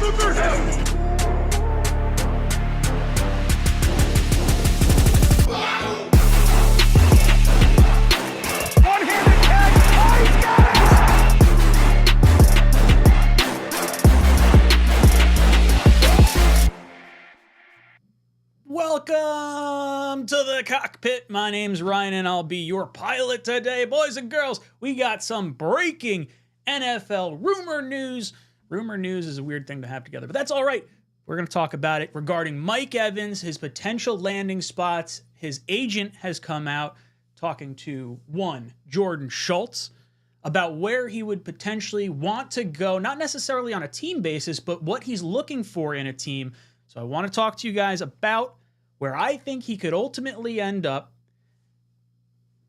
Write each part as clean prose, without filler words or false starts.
Welcome to the cockpit. My name's Ryan and I'll be your pilot today. Boys and girls, we got some breaking NFL rumor news. Rumor news is a weird thing to have together, but that's all right. We're going to talk about it regarding Mike Evans, his potential landing spots. His agent has come out talking to Jordan Schultz about where he would potentially want to go, not necessarily on a team basis, but what he's looking for in a team. So I want to talk to you guys about where I think he could ultimately end up.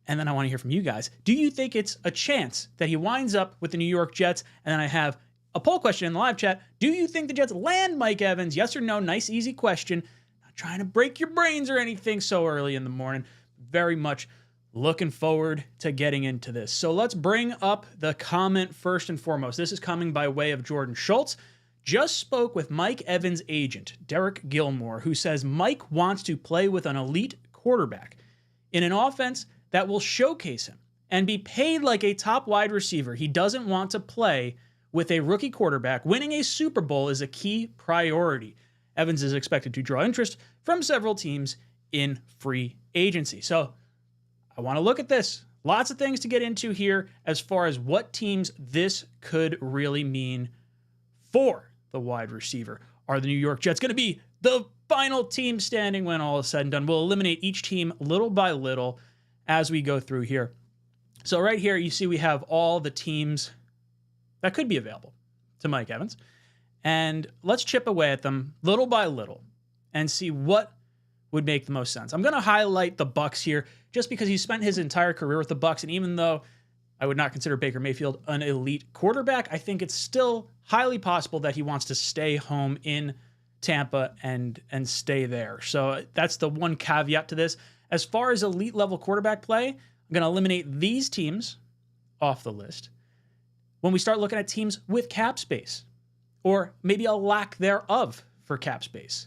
And then I want to hear from you guys. Do you think it's a chance that he winds up with the New York Jets? And then I have a poll question in the live chat. Do you think the Jets land Mike Evans? Yes or no? Nice, easy question. Not trying to break your brains or anything so early in the morning. Very much looking forward to getting into this. So let's bring up the comment first and foremost. This is coming by way of Jordan Schultz. Just spoke with Mike Evans' agent, Derek Gilmore, who says Mike wants to play with an elite quarterback in an offense that will showcase him and be paid like a top wide receiver. He doesn't want to play with a rookie quarterback. Winning a Super Bowl is a key priority. Evans is expected to draw interest from several teams in free agency. So I want to look at this. Lots of things to get into here as far as what teams this could really mean for the wide receiver. Are the New York Jets going to be the final team standing when all is said and done? We'll eliminate each team little by little as we go through here. So right here, you see we have all the teams that could be available to Mike Evans. And let's chip away at them little by little and see what would make the most sense. I'm going to highlight the Bucs here just because he spent his entire career with the Bucs, and even though I would not consider Baker Mayfield an elite quarterback, I think it's still highly possible that he wants to stay home in Tampa and stay there. So that's the one caveat to this. As far as elite level quarterback play, I'm going to eliminate these teams off the list. When we start looking at teams with cap space, or maybe a lack thereof for cap space,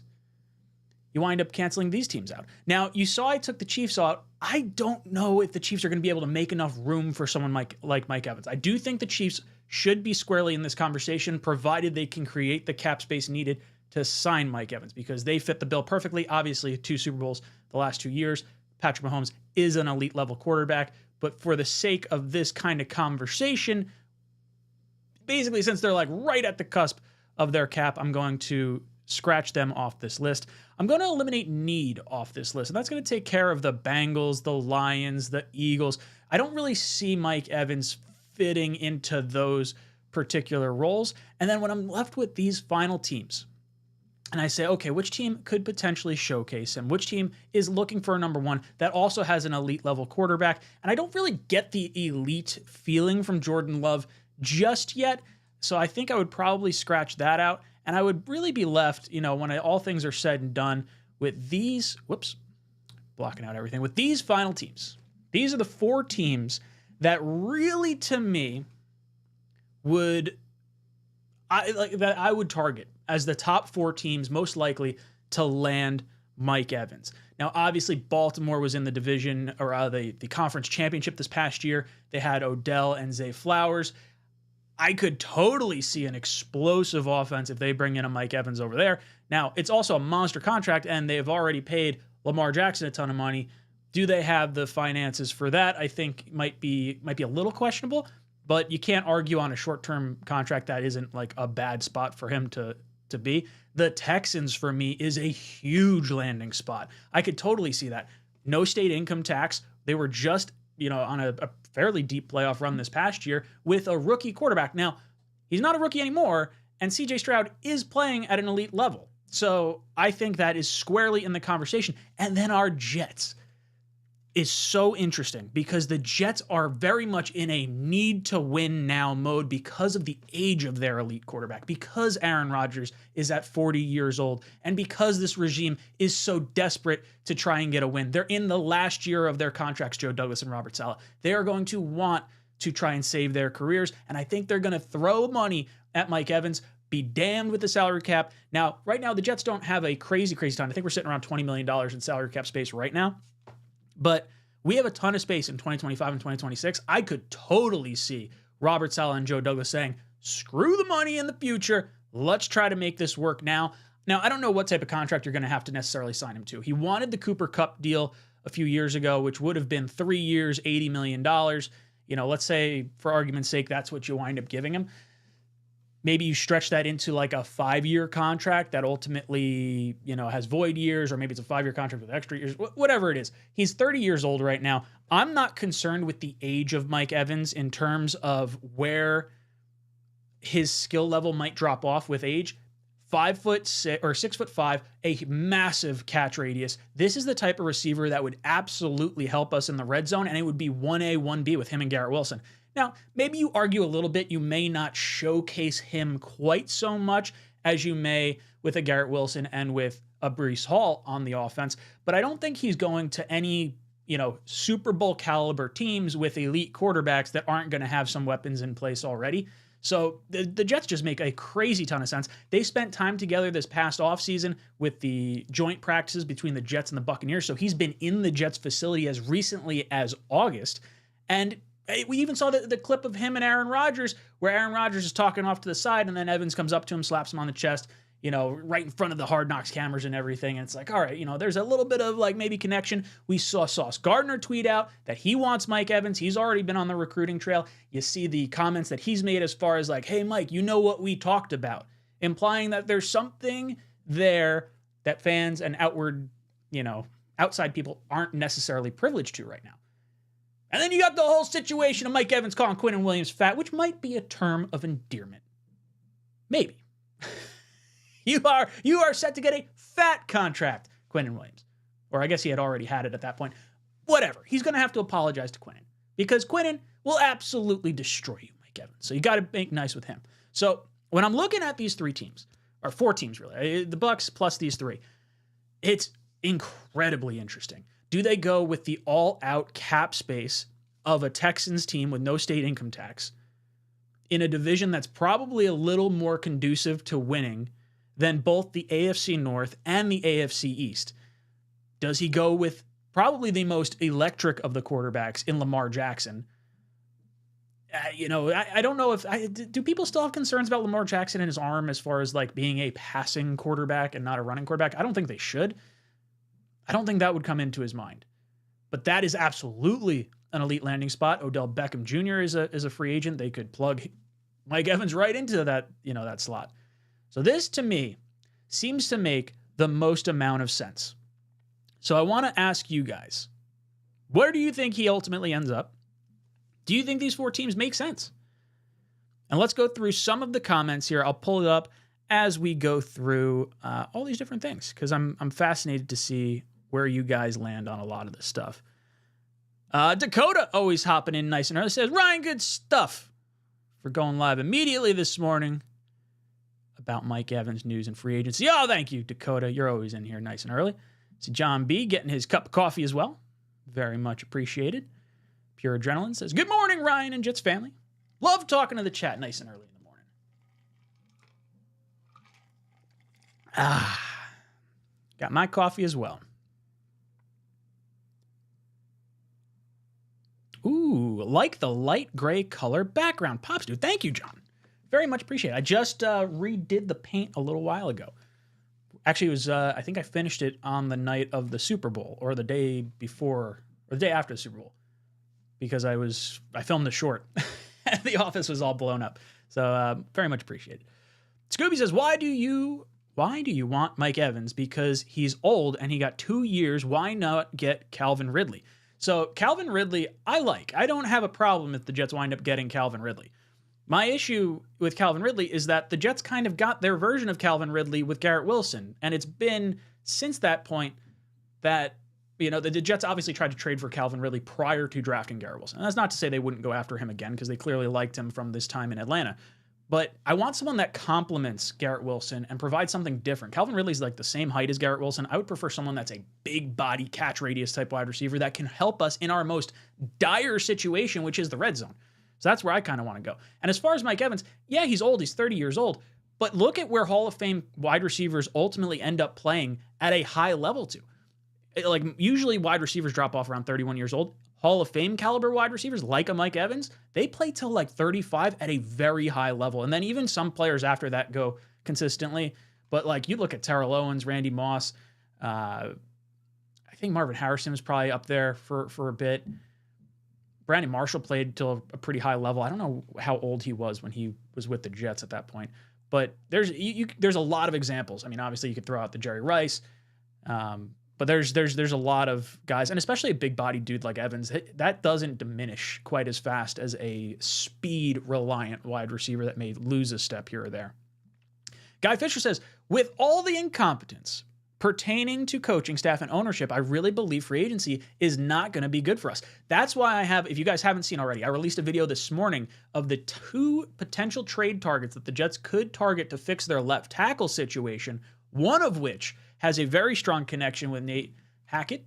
you wind up canceling these teams out. Now, you saw I took the Chiefs out. I don't know if the Chiefs are going to be able to make enough room for someone like Mike Evans. I do think the Chiefs should be squarely in this conversation, provided they can create the cap space needed to sign Mike Evans, because they fit the bill perfectly. Obviously, 2 Super Bowls the last 2 years. Patrick Mahomes is an elite level quarterback, but for the sake of this kind of conversation, basically, since they're like right at the cusp of their cap, I'm going to scratch them off this list. I'm going to eliminate need off this list, and that's going to take care of the Bengals, the Lions, the Eagles. I don't really see Mike Evans fitting into those particular roles. And then when I'm left with these final teams, and I say, okay, which team could potentially showcase him? Which team is looking for a number one that also has an elite level quarterback? And I don't really get the elite feeling from Jordan Love just yet. So I think I would probably scratch that out. And I would really be left, when all things are said and done, with these, blocking out everything, with these final teams. These are the 4 teams that really, to me, I would target as the top 4 teams most likely to land Mike Evans. Now, obviously, Baltimore was in the division, or the conference championship this past year. They had Odell and Zay Flowers. I could totally see an explosive offense if they bring in a Mike Evans over there. Now, it's also a monster contract, and they've already paid Lamar Jackson a ton of money. Do they have the finances for that? I think might be a little questionable, but you can't argue on a short-term contract that isn't like a bad spot for him to be. The Texans, for me, is a huge landing spot. I could totally see that. No state income tax. They were just on a fairly deep playoff run this past year with a rookie quarterback. Now, he's not a rookie anymore, and CJ Stroud is playing at an elite level. So I think that is squarely in the conversation. And then our Jets is so interesting because the Jets are very much in a need to win now mode because of the age of their elite quarterback, because Aaron Rodgers is at 40 years old, and because this regime is so desperate to try and get a win. They're in the last year of their contracts, Joe Douglas and Robert Saleh. They are going to want to try and save their careers. And I think they're going to throw money at Mike Evans. Be damned with the salary cap. Now, right now, the Jets don't have a crazy ton. I think we're sitting around $20 million in salary cap space right now. But we have a ton of space in 2025 and 2026. I could totally see Robert Saleh and Joe Douglas saying, screw the money in the future. Let's try to make this work now. Now, I don't know what type of contract you're going to have to necessarily sign him to. He wanted the Cooper Kupp deal a few years ago, which would have been 3 years, $80 million. You know, let's say, for argument's sake, that's what you wind up giving him. Maybe you stretch that into like a 5-year contract that ultimately, you know, has void years, or maybe it's a 5-year contract with extra years, whatever it is. He's 30 years old right now. I'm not concerned with the age of Mike Evans in terms of where his skill level might drop off with age. 5'6" or 6'5", a massive catch radius. This is the type of receiver that would absolutely help us in the red zone, and it would be 1A, 1B with him and Garrett Wilson. Now, maybe you argue a little bit. You may not showcase him quite so much as you may with a Garrett Wilson and with a Breece Hall on the offense, but I don't think he's going to any, you know, Super Bowl caliber teams with elite quarterbacks that aren't going to have some weapons in place already. So the Jets just make a crazy ton of sense. They spent time together this past offseason with the joint practices between the Jets and the Buccaneers. So he's been in the Jets facility as recently as August. And we even saw the clip of him and Aaron Rodgers, where Aaron Rodgers is talking off to the side, and then Evans comes up to him, slaps him on the chest, you know, right in front of the Hard Knocks cameras and everything. And it's like, all right, you know, there's a little bit of like maybe connection. We saw Sauce Gardner tweet out that he wants Mike Evans. He's already been on the recruiting trail. You see the comments that he's made as far as like, hey, Mike, you know what we talked about, implying that there's something there that fans and outward, you know, outside people aren't necessarily privileged to right now. And then you got the whole situation of Mike Evans calling Quinnen Williams fat, which might be a term of endearment. Maybe. You are set to get a fat contract, Quinnen Williams. Or I guess he had already had it at that point. Whatever. He's going to have to apologize to Quinnen, because Quinnen will absolutely destroy you, Mike Evans. So you got to make nice with him. So when I'm looking at these 3 teams, or 4 teams really, the Bucs plus these 3, it's incredibly interesting. Do they go with the all-out cap space of a Texans team with no state income tax in a division that's probably a little more conducive to winning than both the AFC North and the AFC East? Does he go with probably the most electric of the quarterbacks in Lamar Jackson? You know, I don't know if do people still have concerns about Lamar Jackson and his arm as far as like being a passing quarterback and not a running quarterback? I don't think they should. I don't think that would come into his mind. But that is absolutely an elite landing spot. Odell Beckham Jr. is a free agent. They could plug Mike Evans right into that, you know, that slot. So this, to me, seems to make the most amount of sense. So I want to ask you guys, where do you think he ultimately ends up? Do you think these 4 teams make sense? And let's go through some of the comments here. I'll pull it up as we go through all these different things, because I'm fascinated to see where you guys land on a lot of this stuff. Dakota, always hopping in nice and early, says, Ryan, good stuff for going live immediately this morning about Mike Evans news and free agency. Oh, thank you, Dakota. You're always in here nice and early. See John B getting his cup of coffee as well. Very much appreciated. Pure Adrenaline says, good morning, Ryan and Jets family. Love talking to the chat nice and early in the morning. Got my coffee as well. Ooh, like the light gray color background. Pops, dude. Thank you, John. Very much appreciated. I just redid the paint a little while ago. Actually, it was, I think I finished it on the night of the Super Bowl, or the day before, or the day after the Super Bowl, because I filmed the short and the office was all blown up. So very much appreciated. Scooby says, why do you want Mike Evans? Because he's old and he got 2 years. Why not get Calvin Ridley? So Calvin Ridley, I don't have a problem if the Jets wind up getting Calvin Ridley. My issue with Calvin Ridley is that the Jets kind of got their version of Calvin Ridley with Garrett Wilson. And it's been since that point that, you know, the Jets obviously tried to trade for Calvin Ridley prior to drafting Garrett Wilson. And that's not to say they wouldn't go after him again, because they clearly liked him from this time in Atlanta. But I want someone that complements Garrett Wilson and provides something different. Calvin Ridley's like the same height as Garrett Wilson. I would prefer someone that's a big body catch radius type wide receiver that can help us in our most dire situation, which is the red zone. So that's where I kind of want to go. And as far as Mike Evans, yeah, he's old. He's 30 years old. But look at where Hall of Fame wide receivers ultimately end up playing at a high level to. Like, usually wide receivers drop off around 31 years old. Hall of Fame caliber wide receivers like a Mike Evans, they play till like 35 at a very high level. And then even some players after that go consistently. But like, you look at Terrell Owens, Randy Moss, I think Marvin Harrison was probably up there for a bit. Brandon Marshall played till a pretty high level. I don't know how old he was when he was with the Jets at that point. But there's a lot of examples. I mean, obviously you could throw out the Jerry Rice, but there's a lot of guys, and especially a big-bodied dude like Evans, that doesn't diminish quite as fast as a speed-reliant wide receiver that may lose a step here or there. Guy Fisher says, with all the incompetence pertaining to coaching staff and ownership, I really believe free agency is not going to be good for us. That's why I have, if you guys haven't seen already, I released a video this morning of the 2 potential trade targets that the Jets could target to fix their left tackle situation, one of which has a very strong connection with Nate Hackett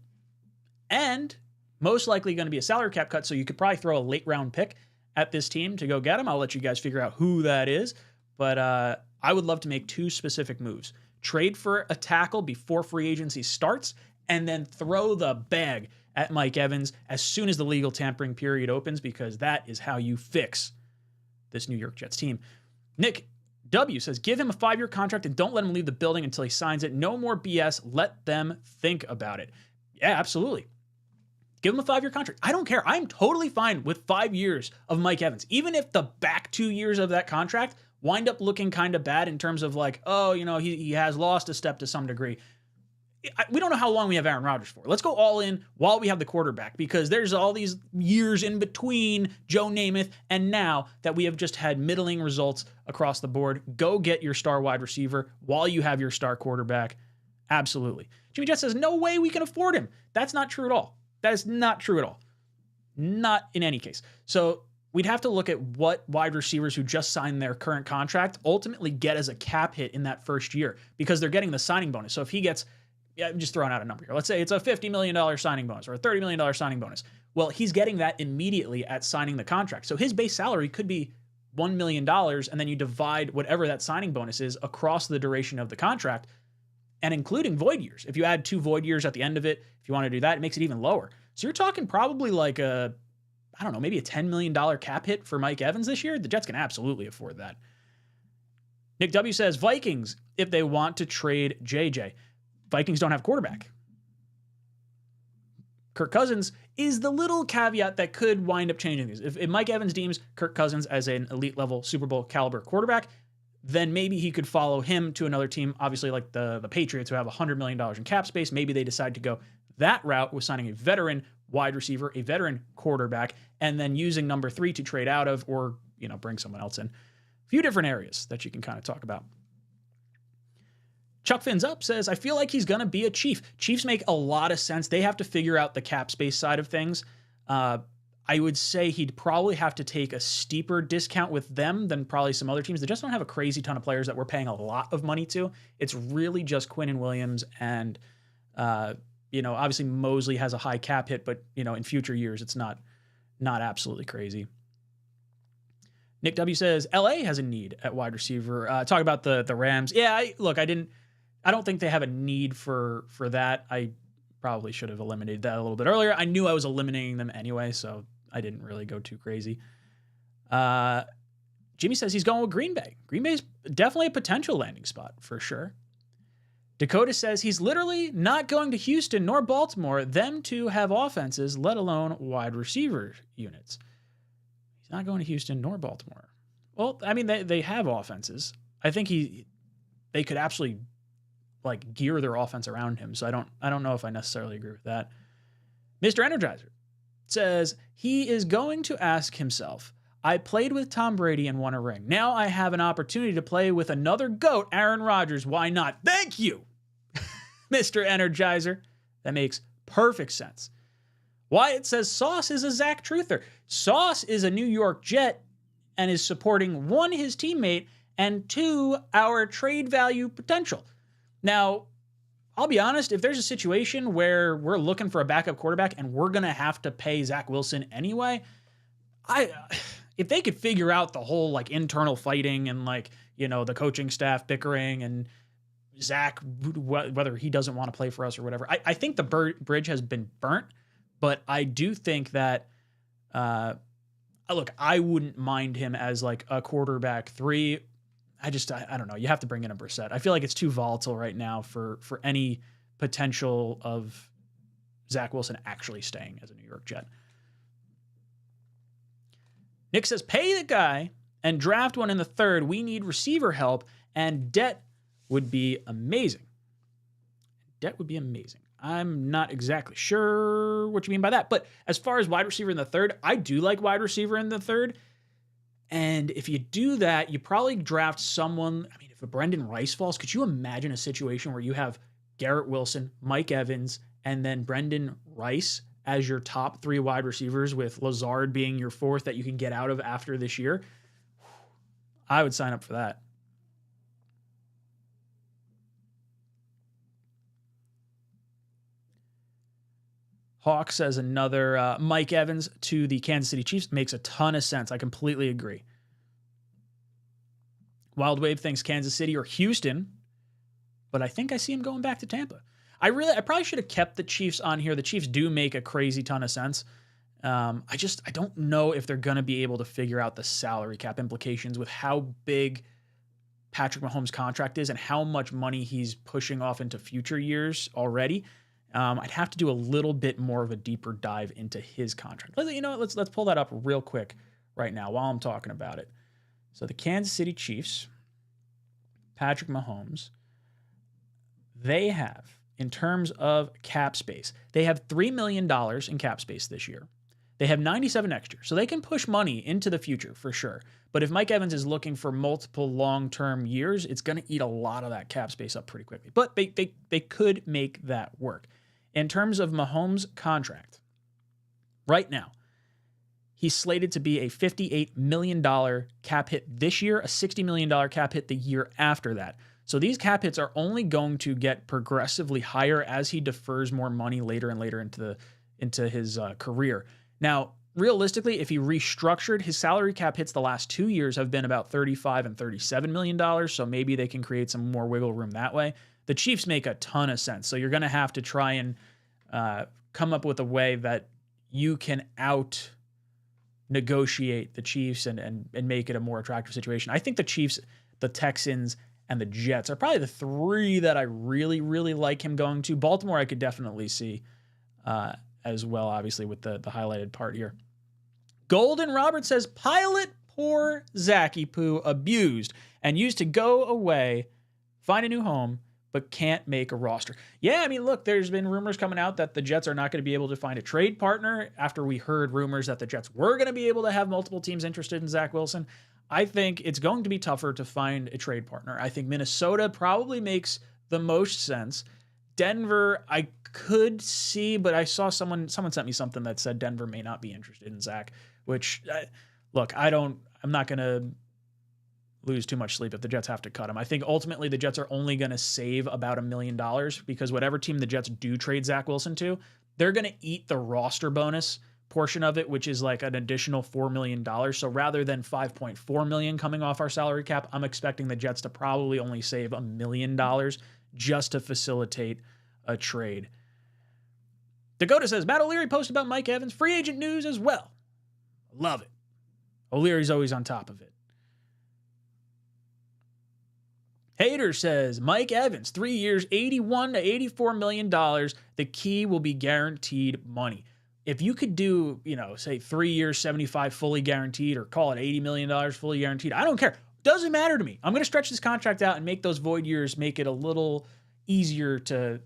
and most likely going to be a salary cap cut, so you could probably throw a late round pick at this team to go get him. I'll let you guys figure out who that is, but I would love to make 2 specific moves. Trade for a tackle before free agency starts, and then throw the bag at Mike Evans as soon as the legal tampering period opens, because that is how you fix this New York Jets team. Nick W says, give him a 5-year contract and don't let him leave the building until he signs it. No more BS. Let them think about it. Yeah, absolutely. Give him a 5-year contract. I don't care. I'm totally fine with 5 years of Mike Evans. Even if the back 2 years of that contract wind up looking kind of bad in terms of like, oh, you know, he has lost a step to some degree. We don't know how long we have Aaron Rodgers for. Let's go all in while we have the quarterback, because there's all these years in between Joe Namath and now that we have just had middling results across the board. Go get your star wide receiver while you have your star quarterback. Absolutely. Jimmy Jett says, no way we can afford him. That's not true at all. That is not true at all. Not in any case. So we'd have to look at what wide receivers who just signed their current contract ultimately get as a cap hit in that first year, because they're getting the signing bonus. So if he gets, I'm just throwing out a number here, let's say it's a $50 million signing bonus or a $30 million signing bonus. Well, he's getting that immediately at signing the contract. So his base salary could be $1 million, and then you divide whatever that signing bonus is across the duration of the contract, and including void years. If you add 2 void years at the end of it, if you want to do that, it makes it even lower. So you're talking probably like I don't know, maybe a $10 million cap hit for Mike Evans this year. The Jets can absolutely afford that. Nick W says, Vikings, if they want to trade JJ. Vikings don't have quarterback. Kirk Cousins is the little caveat that could wind up changing these. If Mike Evans deems Kirk Cousins as an elite level Super Bowl caliber quarterback, then maybe he could follow him to another team, obviously like the Patriots, who have $100 million in cap space. Maybe they decide to go that route with signing a veteran wide receiver, a veteran quarterback, and then using number 3 to trade out of, or, you know, bring someone else in. A few different areas that you can kind of talk about. Chuck Fins Up says, I feel like he's going to be a Chief. Chiefs make a lot of sense. They have to figure out the cap space side of things. I would say he'd probably have to take a steeper discount with them than probably some other teams. They just don't have a crazy ton of players that we're paying a lot of money to. It's really just Quinnen Williams and, you know, obviously Mosley has a high cap hit, but, you know, in future years, it's not absolutely crazy. Nick W says, LA has a need at wide receiver. Talk about the Rams. Yeah, I don't think they have a need for that. I probably should have eliminated that a little bit earlier. I knew I was eliminating them anyway, so I didn't really go too crazy. Jimmy says he's going with Green Bay. Green Bay is definitely a potential landing spot for sure. Dakota says he's literally not going to Houston nor Baltimore. Them two have offenses, let alone wide receiver units. He's not going to Houston nor Baltimore. Well, I mean, they have offenses. I think they could actually like gear their offense around him. So I don't know if I necessarily agree with that. Mr. Energizer says he is going to ask himself, I played with Tom Brady and won a ring. Now I have an opportunity to play with another GOAT, Aaron Rodgers. Why not? Thank you, Mr. Energizer. That makes perfect sense. Wyatt says Sauce is a Zach Truther. Sauce is a New York Jet and is supporting 1, his teammate, and 2, our trade value potential. Now, I'll be honest, if there's a situation where we're looking for a backup quarterback and we're going to have to pay Zach Wilson anyway, if they could figure out the whole like internal fighting and like, you know, the coaching staff bickering and Zach, whether he doesn't want to play for us or whatever, I think the bridge has been burnt, but I do think that, look, I wouldn't mind him as like a quarterback 3. I don't know. You have to bring in a Brissett. I feel like it's too volatile right now for any potential of Zach Wilson actually staying as a New York Jet. Nick says, pay the guy and draft one in the 3rd. We need receiver help, and debt would be amazing. Debt would be amazing. I'm not exactly sure what you mean by that. But as far as wide receiver in the 3rd, I do like wide receiver in the 3rd. And if you do that, you probably draft someone. I mean, if a Brendan Rice falls, could you imagine a situation where you have Garrett Wilson, Mike Evans, and then Brendan Rice as your top 3 wide receivers, with Lazard being your 4th that you can get out of after this year? I would sign up for that. Hawk says another Mike Evans to the Kansas City Chiefs makes a ton of sense. I completely agree. Wild Wave thinks Kansas City or Houston, but I think I see him going back to Tampa. I probably should have kept the Chiefs on here. The Chiefs do make a crazy ton of sense. I don't know if they're going to be able to figure out the salary cap implications with how big Patrick Mahomes' contract is and how much money he's pushing off into future years already. I'd have to do a little bit more of a deeper dive into his contract. You know what? Let's pull that up real quick right now while I'm talking about it. So the Kansas City Chiefs, Patrick Mahomes, they have, in terms of cap space, they have $3 million in cap space this year. They have 97 next year, so they can push money into the future for sure. But if Mike Evans is looking for multiple long-term years, it's going to eat a lot of that cap space up pretty quickly. But they could make that work. In terms of Mahomes' contract, right now, he's slated to be a $58 million cap hit this year, a $60 million cap hit the year after that. So these cap hits are only going to get progressively higher as he defers more money later and later into his career. Now, realistically, if he restructured, his salary cap hits the last 2 years have been about $35 and $37 million, so maybe they can create some more wiggle room that way. The Chiefs make a ton of sense, so you're going to have to try and come up with a way that you can out-negotiate the Chiefs and make it a more attractive situation. I think the Chiefs, the Texans, and the Jets are probably the 3 that I really, really like him going to. Baltimore I could definitely see as well, obviously, with the highlighted part here. Golden Robert says, pilot poor 𝐀𝐟𝐼𝐥𝐢𝐴 abused and used to go away, find a new home, but can't make a roster. Yeah, I mean, look, there's been rumors coming out that the Jets are not going to be able to find a trade partner after we heard rumors that the Jets were going to be able to have multiple teams interested in Zach Wilson. I think it's going to be tougher to find a trade partner. I think Minnesota probably makes the most sense. Denver, I could see, but I saw someone sent me something that said Denver may not be interested in Zach, which, look, I'm not going to lose too much sleep if the Jets have to cut him. I think ultimately the Jets are only going to save about $1 million because whatever team the Jets do trade Zach Wilson to, they're going to eat the roster bonus portion of it, which is like an additional $4 million. So rather than $5.4 million coming off our salary cap, I'm expecting the Jets to probably only save $1 million just to facilitate a trade. Dakota says, Matt O'Leary posted about Mike Evans, free agent news as well. Love it. O'Leary's always on top of it. Hater says, Mike Evans, 3 years, $81 to $84 million. The key will be guaranteed money. If you could do, say 3 years, 75 fully guaranteed, or call it $80 million fully guaranteed, I don't care. Doesn't matter to me. I'm going to stretch this contract out and make those void years make it a little easier to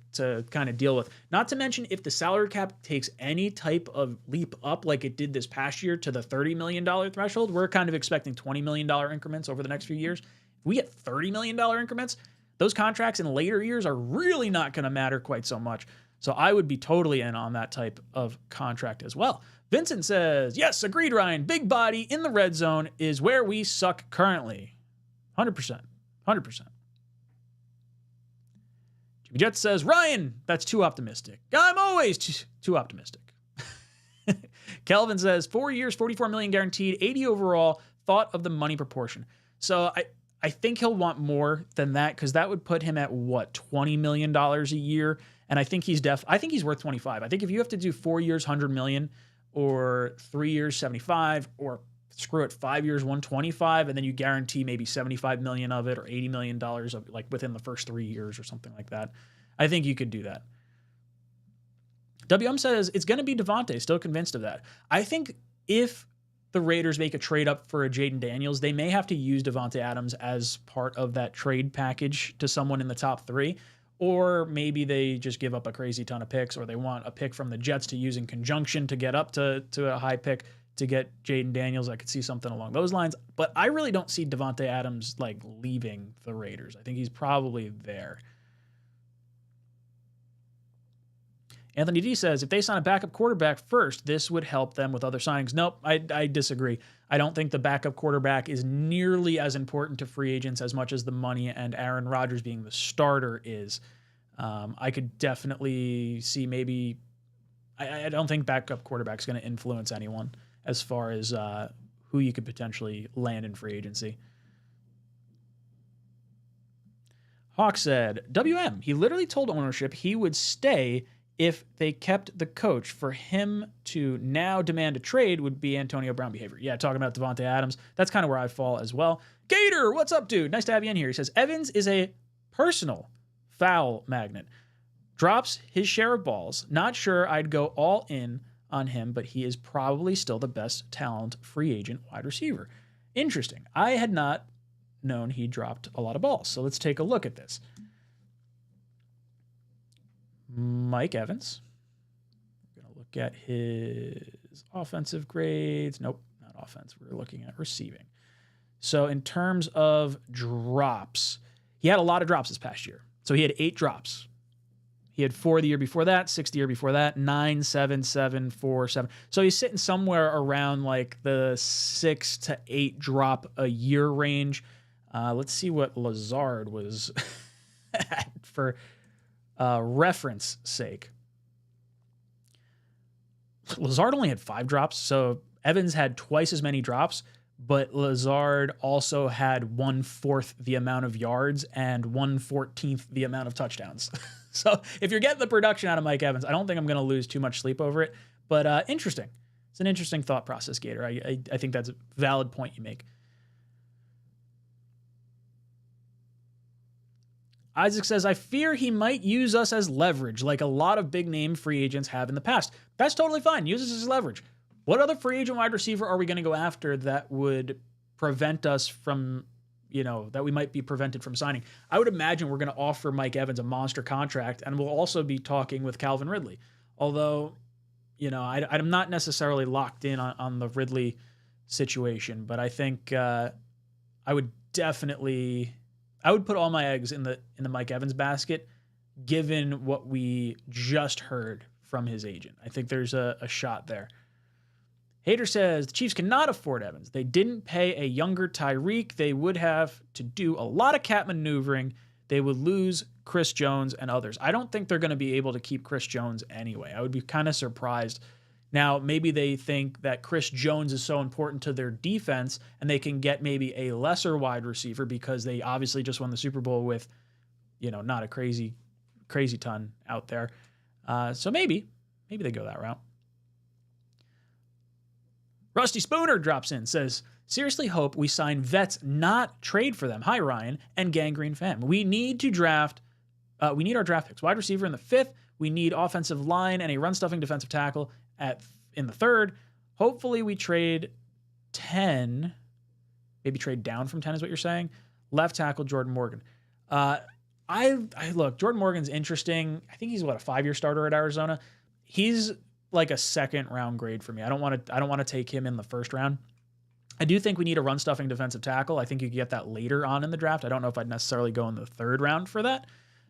kind of deal with. Not to mention, if the salary cap takes any type of leap up like it did this past year to the $30 million threshold, we're kind of expecting $20 million increments over the next few years. If we get $30 million increments, those contracts in later years are really not going to matter quite so much. So I would be totally in on that type of contract as well. Vincent says, yes, agreed, Ryan. Big body in the red zone is where we suck currently. 100%. 100%. Jimmy Jets says, Ryan, that's too optimistic. I'm always too optimistic. Kelvin says 4 years, 44 million guaranteed, 80 overall. Thought of the money proportion. So I think he'll want more than that, because that would put him at what, $20 million a year. And I think he's worth 25. I think if you have to do 4 years, 100 million, or 3 years, 75, or screw it, 5 years, 125, and then you guarantee maybe 75 million of it, or $80 million of, like, within the first 3 years or something like that, I think you could do that. WM says it's going to be Devontae. Still convinced of that. I think if the Raiders make a trade up for a Jaden Daniels, they may have to use Davante Adams as part of that trade package to someone in the top 3. Or maybe they just give up a crazy ton of picks, or they want a pick from the Jets to use in conjunction to get up to a high pick to get Jaden Daniels. I could see something along those lines. But I really don't see Davante Adams, like, leaving the Raiders. I think he's probably there. Anthony D says, if they sign a backup quarterback first, this would help them with other signings. Nope, I disagree. I don't think the backup quarterback is nearly as important to free agents as much as the money and Aaron Rodgers being the starter is. I could definitely see maybe... I don't think backup quarterback is going to influence anyone as far as who you could potentially land in free agency. Hawk said, WM, he literally told ownership he would stay if they kept the coach. For him to now demand a trade would be Antonio Brown behavior. Yeah, talking about Davante Adams. That's kind of where I fall as well. Gator, what's up, dude? Nice to have you in here. He says, Evans is a personal foul magnet. Drops his share of balls. Not sure I'd go all in on him, but he is probably still the best talent free agent wide receiver. Interesting. I had not known he dropped a lot of balls. So let's take a look at this. Mike Evans. We're going to look at his offensive grades. Nope, not offense. We're looking at receiving. So in terms of drops, he had a lot of drops this past year. So he had 8 drops. He had 4 the year before that, 6 the year before that, 9, 7, 7, 4, 7. So he's sitting somewhere around like the 6 to 8 drop a year range. Let's see what Lazard was at for reference sake. Lazard only had 5 drops, so Evans had twice as many drops, but Lazard also had 1/4 the amount of yards and 1/14 the amount of touchdowns. So if you're getting the production out of Mike Evans, I don't think I'm going to lose too much sleep over it. But interesting. It's an interesting thought process, Gator. I think that's a valid point you make. Isaac says, I fear he might use us as leverage, like a lot of big-name free agents have in the past. That's totally fine. Use us as leverage. What other free agent wide receiver are we going to go after that would prevent us from, that we might be prevented from signing? I would imagine we're going to offer Mike Evans a monster contract, and we'll also be talking with Calvin Ridley. Although, I'm not necessarily locked in on the Ridley situation, but I think I would put all my eggs in the Mike Evans basket, given what we just heard from his agent. I think there's a shot there. Hater says, the Chiefs cannot afford Evans. They didn't pay a younger Tyreek. They would have to do a lot of cat maneuvering. They would lose Chris Jones and others. I don't think they're going to be able to keep Chris Jones anyway. I would be kind of surprised. Now, maybe they think that Chris Jones is so important to their defense and they can get maybe a lesser wide receiver because they obviously just won the Super Bowl with, not a crazy ton out there. So maybe they go that route. Rusty Spooner drops in, says, seriously hope we sign vets, not trade for them. Hi, Ryan and Gangrene fam. We need our draft picks. Wide receiver in the 5th. We need offensive line and a run-stuffing defensive tackle in the 3rd. Hopefully we trade 10. Maybe trade down from 10 is what you're saying. Left tackle Jordan Morgan. Look, Jordan Morgan's interesting. I think he's a 5-year starter at Arizona. He's like a 2nd round grade for me. I don't want to take him in the 1st round. I do think we need a run stuffing defensive tackle. I think you can get that later on in the draft. I don't know if I'd necessarily go in the 3rd round for that.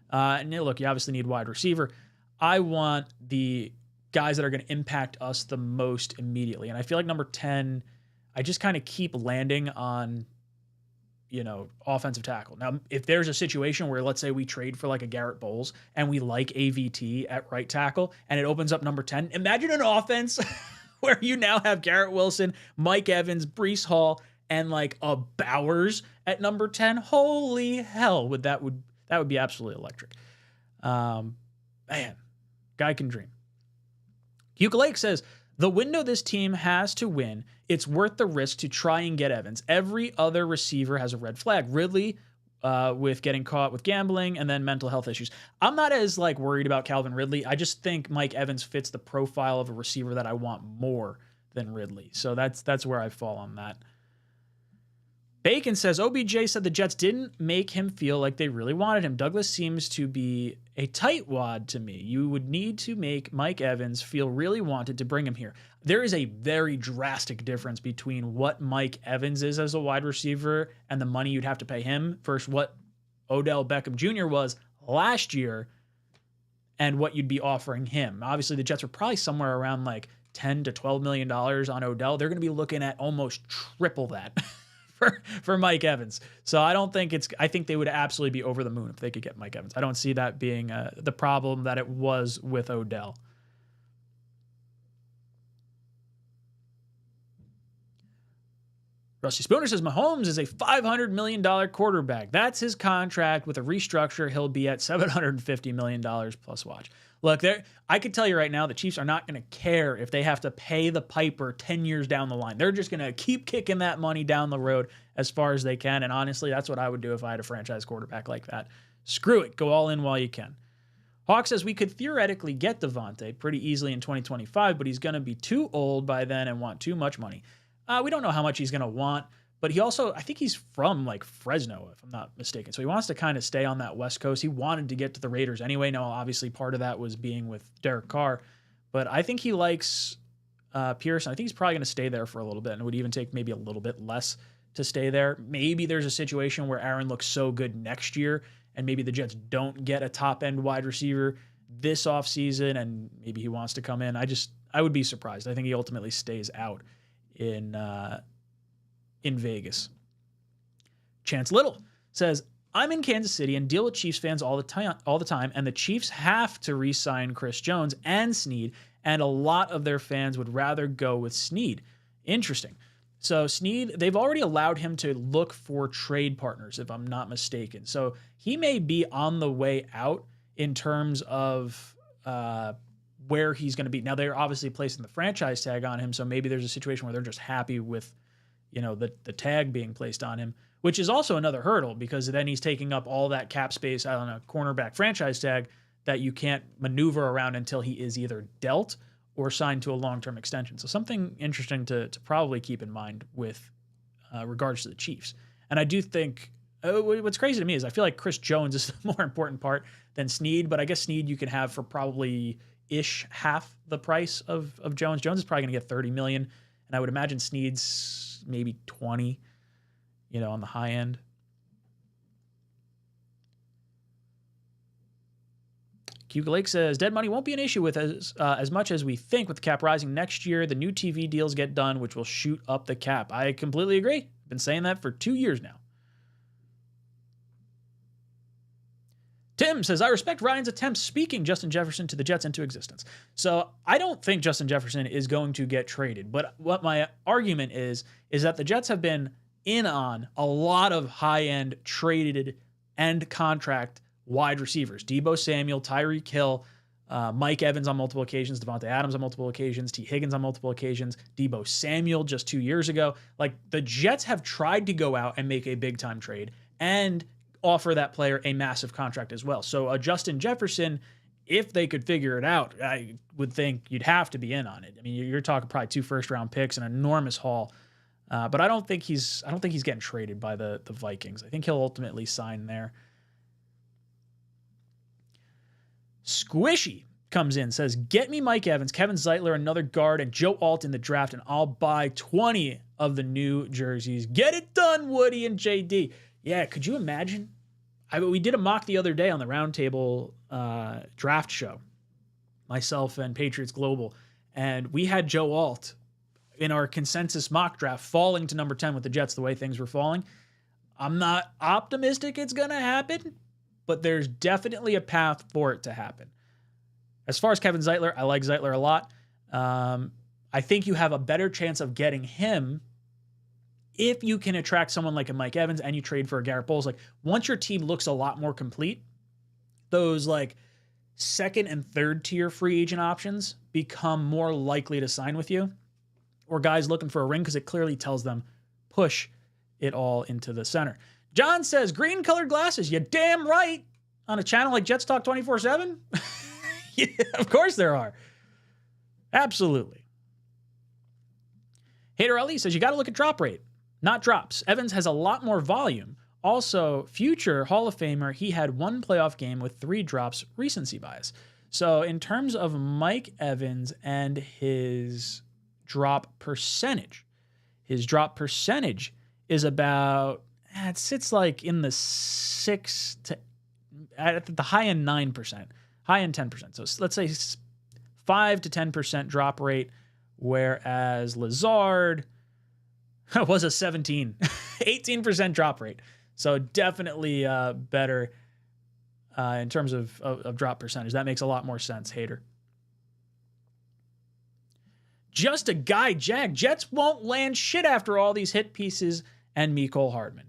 And look, you obviously need wide receiver. I want the guys that are going to impact us the most immediately. And I feel like number 10, I just kind of keep landing on, offensive tackle. Now, if there's a situation where, let's say we trade for like a Garrett Bowles and we like AVT at right tackle and it opens up number 10, imagine an offense where you now have Garrett Wilson, Mike Evans, Breece Hall, and like a Bowers at number 10. Holy hell, that would be absolutely electric. Man, guy can dream. 𝐀𝐿𝐥𝐢 Lake says, the window this team has to win, it's worth the risk to try and get Evans. Every other receiver has a red flag. Ridley with getting caught with gambling and then mental health issues. I'm not as like worried about Calvin Ridley. I just think Mike Evans fits the profile of a receiver that I want more than Ridley. So that's where I fall on that. Bacon says, OBJ said the Jets didn't make him feel like they really wanted him. Douglas seems to be a tightwad to me. You would need to make Mike Evans feel really wanted to bring him here. There is a very drastic difference between what Mike Evans is as a wide receiver and the money you'd have to pay him versus what Odell Beckham Jr. was last year and what you'd be offering him. Obviously, the Jets are probably somewhere around like $10 to $12 million on Odell. They're going to be looking at almost triple that. For Mike Evans. So I think they would absolutely be over the moon if they could get Mike Evans. I don't see that being the problem that it was with Odell. Rusty Spooner says Mahomes is a $500 million quarterback. That's his contract. With a restructure, he'll be at $750 million plus watch. Look, I could tell you right now, the Chiefs are not going to care if they have to pay the piper 10 years down the line. They're just going to keep kicking that money down the road as far as they can. And honestly, that's what I would do if I had a franchise quarterback like that. Screw it. Go all in while you can. Hawk says we could theoretically get Devontae pretty easily in 2025, but he's going to be too old by then and want too much money. We don't know how much he's going to want, but he also, I think he's from like Fresno, if I'm not mistaken. So he wants to kind of stay on that West Coast. He wanted to get to the Raiders anyway. Now, obviously, part of that was being with Derek Carr, but I think he likes Pearson. I think he's probably going to stay there for a little bit, and it would even take maybe a little bit less to stay there. Maybe there's a situation where Aaron looks so good next year, and maybe the Jets don't get a top-end wide receiver this offseason, and maybe he wants to come in. I would be surprised. I think he ultimately stays out in Vegas. Chance Little says, I'm in Kansas City and deal with Chiefs fans all the time, and the Chiefs have to re-sign Chris Jones and Snead, and a lot of their fans would rather go with Snead. Interesting. So Snead, they've already allowed him to look for trade partners, if I'm not mistaken. So he may be on the way out in terms of where he's going to be. Now, they're obviously placing the franchise tag on him, so maybe there's a situation where they're just happy with, the tag being placed on him, which is also another hurdle because then he's taking up all that cap space on a cornerback franchise tag that you can't maneuver around until he is either dealt or signed to a long-term extension. So something interesting to probably keep in mind with regards to the Chiefs. And I do think what's crazy to me is I feel like Chris Jones is the more important part than Snead, but I guess Snead you can have for probably half the price of Jones. Jones is probably going to get $30 million, and I would imagine Snead's maybe 20, on the high end. 𝐀𝐿𝐥𝐢 Lake says, dead money won't be an issue with as much as we think with the cap rising next year. The new TV deals get done, which will shoot up the cap. I completely agree. I've been saying that for 2 years now. Tim says, I respect Ryan's attempts speaking Justin Jefferson to the Jets into existence. So I don't think Justin Jefferson is going to get traded. But what my argument is that the Jets have been in on a lot of high-end traded and contract wide receivers. Deebo Samuel, Tyreek Hill, Mike Evans on multiple occasions, Devontae Adams on multiple occasions, T. Higgins on multiple occasions, Deebo Samuel just 2 years ago. Like, the Jets have tried to go out and make a big-time trade and offer that player a massive contract as well. So a Justin Jefferson, if they could figure it out, I would think you'd have to be in on it. I mean, you're talking probably 2 first-round picks, an enormous haul. But I don't think he's getting traded by the Vikings. I think he'll ultimately sign there. Squishy comes in, says, get me Mike Evans, Kevin Zeitler, another guard, and Joe Alt in the draft, and I'll buy 20 of the new jerseys. Get it done, Woody and JD. Yeah, could you imagine? We did a mock the other day on the Roundtable draft show, myself and Patriots Global, and we had Joe Alt in our consensus mock draft falling to number 10 with the Jets the way things were falling. I'm not optimistic it's going to happen, but there's definitely a path for it to happen. As far as Kevin Zeitler, I like Zeitler a lot. I think you have a better chance of getting him if you can attract someone like a Mike Evans and you trade for a Garrett Bowles. Like, once your team looks a lot more complete, those like second and third tier free agent options become more likely to sign with you, or guys looking for a ring, because it clearly tells them push it all into the center. John says, green colored glasses. You damn right. On a channel like Jets Talk 24/7? Yeah, of course there are. Absolutely. Hater Ali says, you got to look at drop rate, not drops. Evans has a lot more volume. Also, future Hall of Famer, he had one playoff game with 3 drops, recency bias. So in terms of Mike Evans and his drop percentage is about, it sits like in the 6 to, at the high end 9%, high end 10%. So let's say 5 to 10% drop rate, whereas Lazard was a 18% drop rate. So definitely better in terms of drop percentage. That makes a lot more sense, Hater. Just a guy, Jag. Jets won't land shit after all these hit pieces and Mecole Hardman.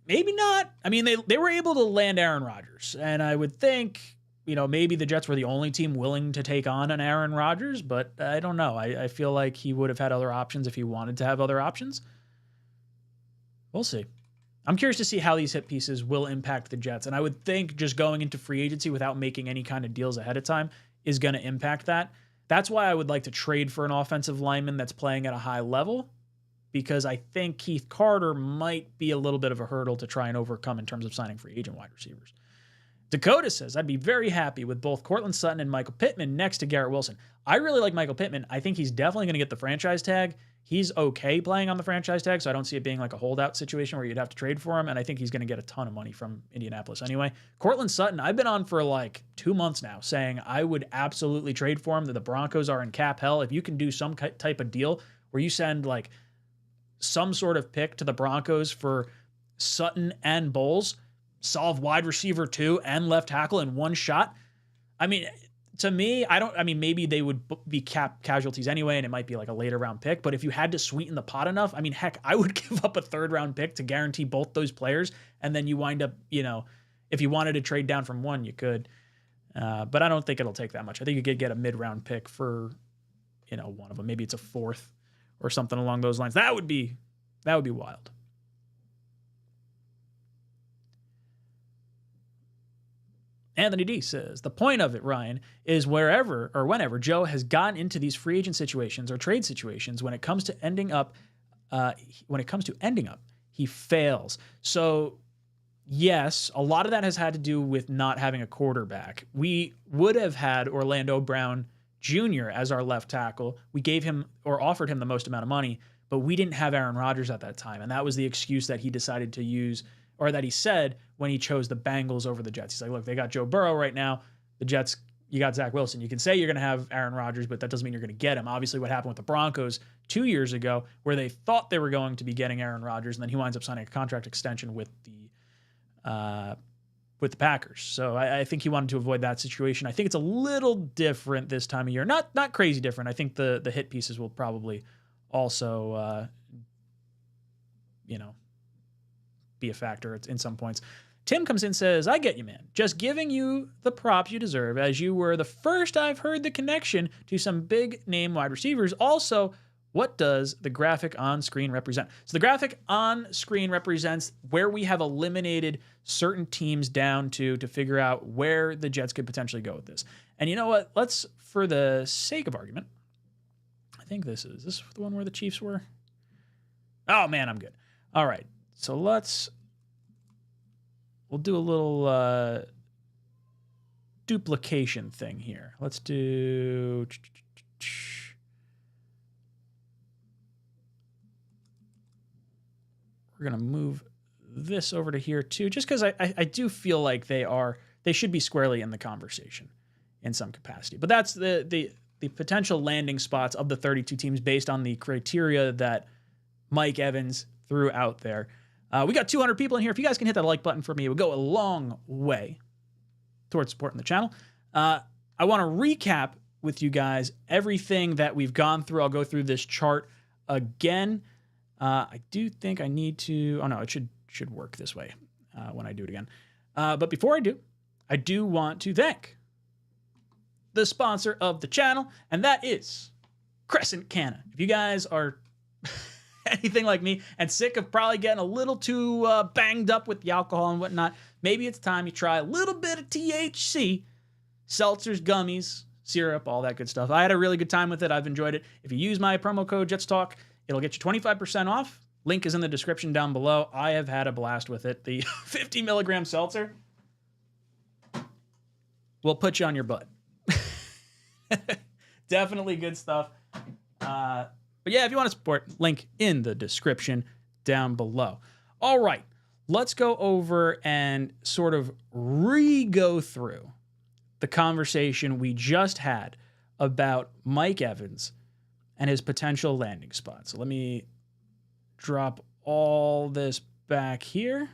Maybe not. I mean, they were able to land Aaron Rodgers, and I would think, maybe the Jets were the only team willing to take on an Aaron Rodgers, but I don't know. I feel like he would have had other options if he wanted to have other options. We'll see. I'm curious to see how these hit pieces will impact the Jets, and I would think just going into free agency without making any kind of deals ahead of time is going to impact that. That's why I would like to trade for an offensive lineman that's playing at a high level, because I think Keith Carter might be a little bit of a hurdle to try and overcome in terms of signing free agent wide receivers. Dakota says, I'd be very happy with both Courtland Sutton and Michael Pittman next to Garrett Wilson. I really like Michael Pittman. I think he's definitely going to get the franchise tag. He's okay playing on the franchise tag, so I don't see it being like a holdout situation where you'd have to trade for him, and I think he's going to get a ton of money from Indianapolis anyway. Courtland Sutton, I've been on for like 2 months now saying I would absolutely trade for him, that the Broncos are in cap hell. If you can do some type of deal where you send like some sort of pick to the Broncos for Sutton and Bowles, solve wide receiver 2 and left tackle in one shot. I mean, to me, maybe they would be cap casualties anyway, and it might be like a later round pick. But if you had to sweeten the pot enough, I mean, heck, I would give up a 3rd round pick to guarantee both those players. And then you wind up, if you wanted to trade down from one, you could. But I don't think it'll take that much. I think you could get a mid round pick for, one of them. Maybe it's a 4th or something along those lines. That would be wild. Anthony D says, the point of it, Ryan, is wherever or whenever Joe has gotten into these free agent situations or trade situations, when it comes to ending up, he fails. So yes, a lot of that has had to do with not having a quarterback. We would have had Orlando Brown Jr. as our left tackle. We gave him or offered him the most amount of money, but we didn't have Aaron Rodgers at that time. And that was the excuse that he decided to use, or that he said when he chose the Bengals over the Jets. He's like, look, they got Joe Burrow right now. The Jets, you got Zach Wilson. You can say you're going to have Aaron Rodgers, but that doesn't mean you're going to get him. Obviously, what happened with the Broncos 2 years ago, where they thought they were going to be getting Aaron Rodgers, and then he winds up signing a contract extension with the Packers. So I think he wanted to avoid that situation. I think it's a little different this time of year. Not crazy different. I think the hit pieces will probably also, be a factor in some points. Tim comes in and says, I get you, man. Just giving you the props you deserve, as you were the first I've heard the connection to some big name wide receivers. Also, what does the graphic on screen represent? So the graphic on screen represents where we have eliminated certain teams down to figure out where the Jets could potentially go with this. And you know what? Let's, for the sake of argument, I think this is the one where the Chiefs were? Oh man, I'm good. All right. So we'll do a little duplication thing here. Let's do, we're going to move this over to here too, just because I do feel like they should be squarely in the conversation in some capacity. But that's the potential landing spots of the 32 teams based on the criteria that Mike Evans threw out there. We got 200 people in here. If you guys can hit that like button for me, it would go a long way towards supporting the channel. I want to recap with you guys everything that we've gone through. I'll go through this chart again. I do think I need to, oh no, it should work this way when I do it again. But before I do want to thank the sponsor of the channel, and that is Crescent Canna. If you guys are anything like me and sick of probably getting a little too banged up with the alcohol and whatnot, maybe it's time you try a little bit of THC, seltzers, gummies, syrup, all that good stuff. I had a really good time with it. I've enjoyed it. If you use my promo code JetsTalk, it'll get you 25% off. Link is in the description down below. I have had a blast with it. The 50 milligram seltzer will put you on your butt. Definitely good stuff. But yeah, if you want to support, link in the description down below. All right, let's go over and sort of re-go through the conversation we just had about Mike Evans and his potential landing spot. So let me drop all this back here.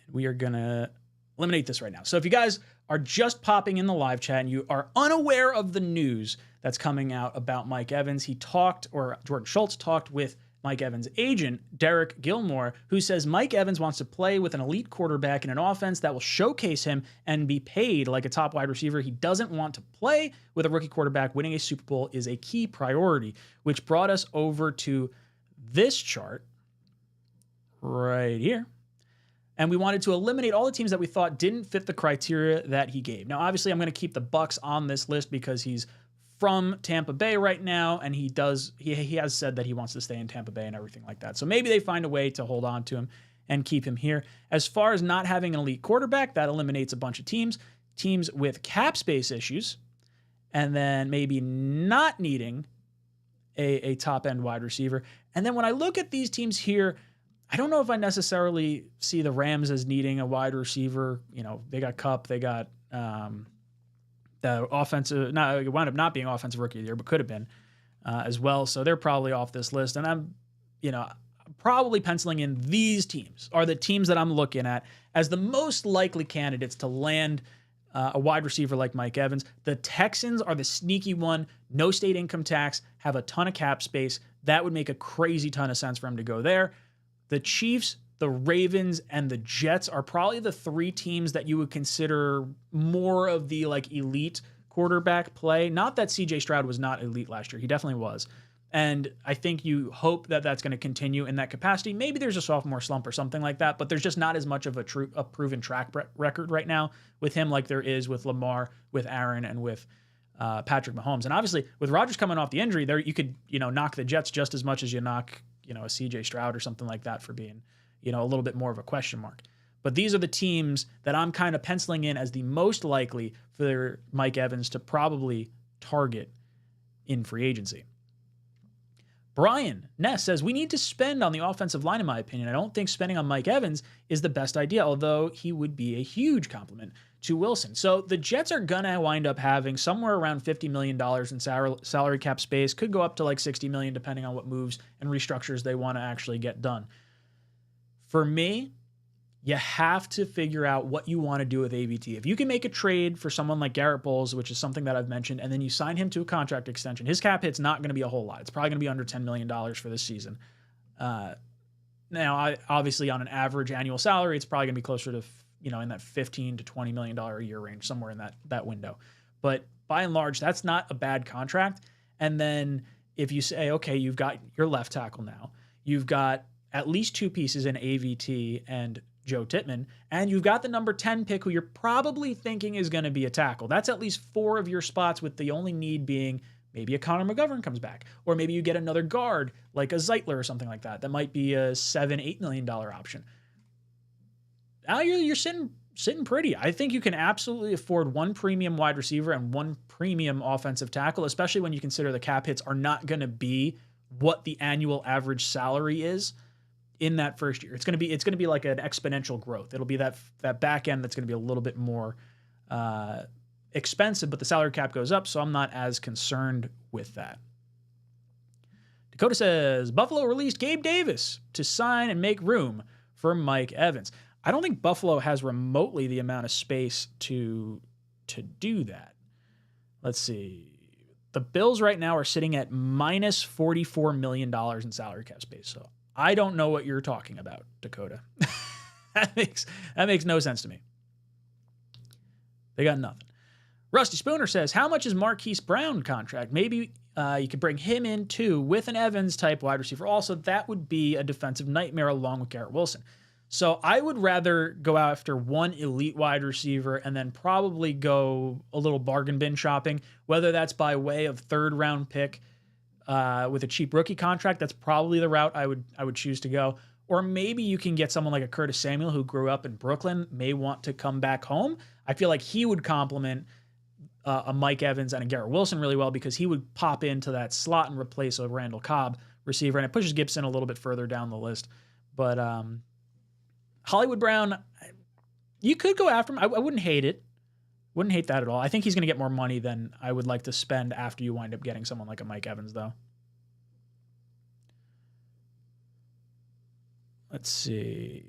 And we are going to eliminate this right now. So if you guys are just popping in the live chat and you are unaware of the news that's coming out about Mike Evans, Jordan Schultz talked with Mike Evans' agent, Derek Gilmore, who says Mike Evans wants to play with an elite quarterback in an offense that will showcase him and be paid like a top wide receiver. He doesn't want to play with a rookie quarterback. Winning a Super Bowl is a key priority, which brought us over to this chart right here. And we wanted to eliminate all the teams that we thought didn't fit the criteria that he gave. Now, obviously, I'm going to keep the Bucs on this list because he's from Tampa Bay right now, and he has said that he wants to stay in Tampa Bay and everything like that. So maybe they find a way to hold on to him and keep him here. As far as not having an elite quarterback, that eliminates a bunch of teams with cap space issues, and then maybe not needing a top-end wide receiver. And then when I look at these teams here, I don't know if I necessarily see the Rams as needing a wide receiver. You know, they got Kupp, they got the offensive, it wound up not being offensive rookie of the year, but could have been as well. So they're probably off this list. And I'm probably penciling in these teams are the teams that I'm looking at as the most likely candidates to land a wide receiver like Mike Evans. The Texans are the sneaky one. No state income tax, have a ton of cap space. That would make a crazy ton of sense for him to go there. The Chiefs, the Ravens, and the Jets are probably the three teams that you would consider more of the elite quarterback play. Not that CJ Stroud was not elite last year. He definitely was. And I think you hope that that's going to continue in that capacity. Maybe there's a sophomore slump or something like that, but there's just not as much of a proven track record right now with him like there is with Lamar, with Aaron, and with Patrick Mahomes. And obviously, with Rodgers coming off the injury, there you could knock the Jets just as much as you knock a CJ Stroud or something like that for being a little bit more of a question mark. But these are the teams that I'm kind of penciling in as the most likely for Mike Evans to probably target in free agency. Brian Ness says, we need to spend on the offensive line, in my opinion. I don't think spending on Mike Evans is the best idea, although he would be a huge compliment to Wilson. So the Jets are going to wind up having somewhere around $50 million in salary cap space. Could go up to like $60 million depending on what moves and restructures they want to actually get done. For me, you have to figure out what you want to do with AVT. If you can make a trade for someone like Garrett Bowles, which is something that I've mentioned, and then you sign him to a contract extension, his cap hit's not going to be a whole lot. It's probably going to be under $10 million for this season. Now, obviously, on an average annual salary, it's probably going to be closer to in that $15 to $20 million a year range, somewhere in that window. But by and large, that's not a bad contract. And then if you say, okay, you've got your left tackle now, you've got at least two pieces in AVT and Joe Tittman, and you've got the number 10 pick who you're probably thinking is going to be a tackle. That's at least four of your spots, with the only need being maybe a Connor McGovern comes back, or maybe you get another guard like a Zeitler or something like that. That might be a $7-8 million option. Now you're sitting pretty. I think you can absolutely afford one premium wide receiver and one premium offensive tackle, especially when you consider the cap hits are not going to be what the annual average salary is in that first year. It's going to be like an exponential growth. It'll be that back end that's going to be a little bit more expensive, but the salary cap goes up, so I'm not as concerned with that. Dakota says, Buffalo released Gabe Davis to sign and make room for Mike Evans. I don't think Buffalo has remotely the amount of space to to do that. Let's see. The Bills right now are sitting at minus $44 million in salary cap space. So I don't know what you're talking about, Dakota. that makes no sense to me. They got nothing. Rusty Spooner says, how much is Marquise Brown contract? Maybe you could bring him in too with an Evans type wide receiver. Also, that would be a defensive nightmare along with Garrett Wilson. So I would rather go after one elite wide receiver and then probably go a little bargain bin shopping, whether that's by way of third round pick with a cheap rookie contract. That's probably the route I would choose to go. Or maybe you can get someone like a Curtis Samuel who grew up in Brooklyn, may want to come back home. I feel like he would complement a Mike Evans and a Garrett Wilson really well because he would pop into that slot and replace a Randall Cobb receiver. And it pushes Gibson a little bit further down the list. But Hollywood Brown, you could go after him. I wouldn't hate it. Wouldn't hate that at all. I think he's going to get more money than I would like to spend after you wind up getting someone like a Mike Evans, though. Let's see.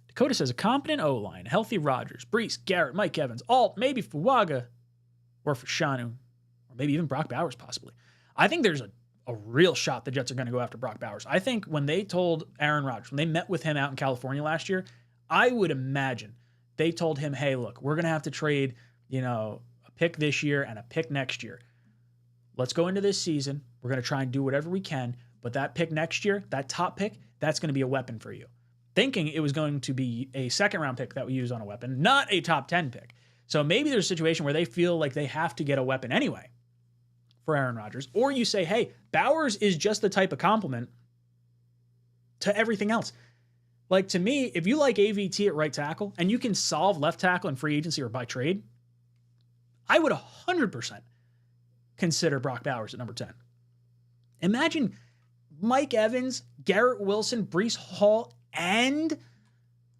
Dakota says a competent O-line, healthy Rodgers, Brees, Garrett, Mike Evans, Alt, maybe Fuaga, or Fashanu, or maybe even Brock Bowers possibly. I think there's a real shot the Jets are going to go after Brock Bowers. I think when they told Aaron Rodgers, when they met with him out in California last year, I would imagine they told him, hey, look, we're going to have to trade, a pick this year and a pick next year. Let's go into this season. We're going to try and do whatever we can. But that pick next year, that top pick, that's going to be a weapon for you. Thinking it was going to be a second-round pick that we use on a weapon, not a top 10 pick. So maybe there's a situation where they feel like they have to get a weapon anyway for Aaron Rodgers. Or you say, hey, Bowers is just the type of complement to everything else. Like, to me, if you like AVT at right tackle and you can solve left tackle in free agency or by trade, I would 100% consider Brock Bowers at number 10. Imagine Mike Evans, Garrett Wilson, Breece Hall, and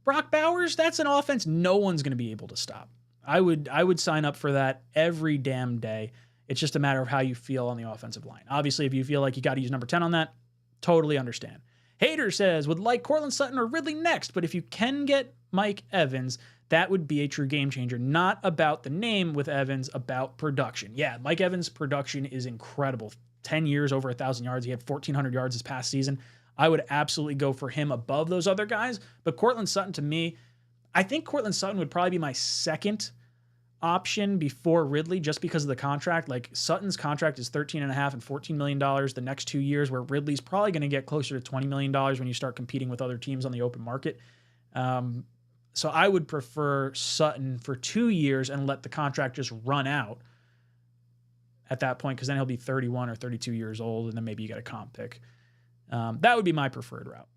Brock Bowers. That's an offense no one's going to be able to stop. I would sign up for that every damn day. It's just a matter of how you feel on the offensive line. Obviously, if you feel like you got to use number 10 on that, totally understand. Hater says, would like Courtland Sutton or Ridley next, but if you can get Mike Evans, that would be a true game changer. Not about the name with Evans, about production. Yeah, Mike Evans' production is incredible. 10 years, over 1,000 yards. He had 1,400 yards this past season. I would absolutely go for him above those other guys. But Courtland Sutton, to me, I think Courtland Sutton would probably be my second option before Ridley just because of the contract. Like, Sutton's contract is $13.5 and $14 million the next 2 years, where Ridley's probably going to get closer to $20 million when you start competing with other teams on the open market. So I would prefer Sutton for 2 years and let the contract just run out at that point, because then he'll be 31 or 32 years old, and then maybe you get a comp pick. That would be my preferred route.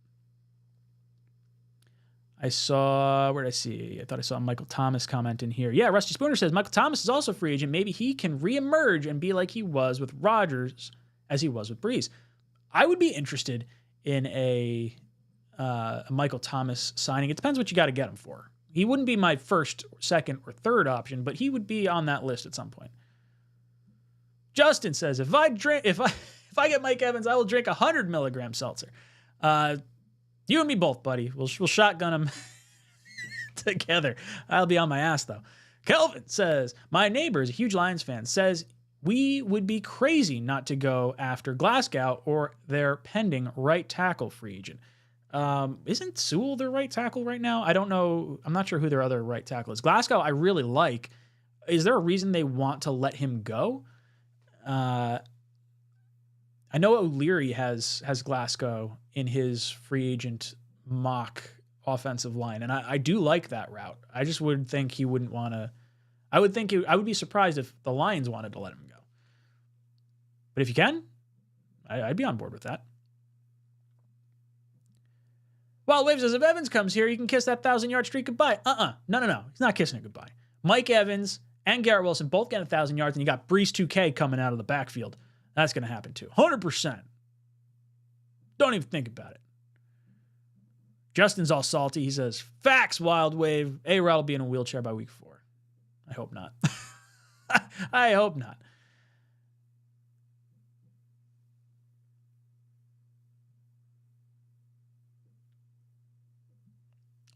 I thought I saw Michael Thomas comment in here. Yeah, Rusty Spooner says, Michael Thomas is also a free agent. Maybe he can reemerge and be like he was with Rodgers as he was with Brees. I would be interested in a Michael Thomas signing. It depends what you got to get him for. He wouldn't be my first, second, or third option, but he would be on that list at some point. Justin says, if I get Mike Evans, I will drink 100 milligram seltzer. You and me both, buddy. We'll shotgun him together. I'll be on my ass, though. Kelvin says, my neighbor is a huge Lions fan, says we would be crazy not to go after Glasgow or their pending right tackle free agent. Isn't Sewell their right tackle right now? I don't know. I'm not sure who their other right tackle is. Glasgow, I really like. Is there a reason they want to let him go? I know O'Leary has Glasgow in his free agent mock offensive line, and I do like that route. I just would think he wouldn't want to. I would be surprised if the Lions wanted to let him go. But if you can, I'd be on board with that. Wild Wave says, if Evans comes here, you can kiss that 1,000-yard streak goodbye. No. He's not kissing it goodbye. Mike Evans and Garrett Wilson both get 1,000 yards, and you got Brees 2K coming out of the backfield. That's going to happen too. 100%. Don't even think about it. Justin's all salty. He says, facts, Wild Wave. A-Rod will be in a wheelchair by week 4. I hope not. I hope not.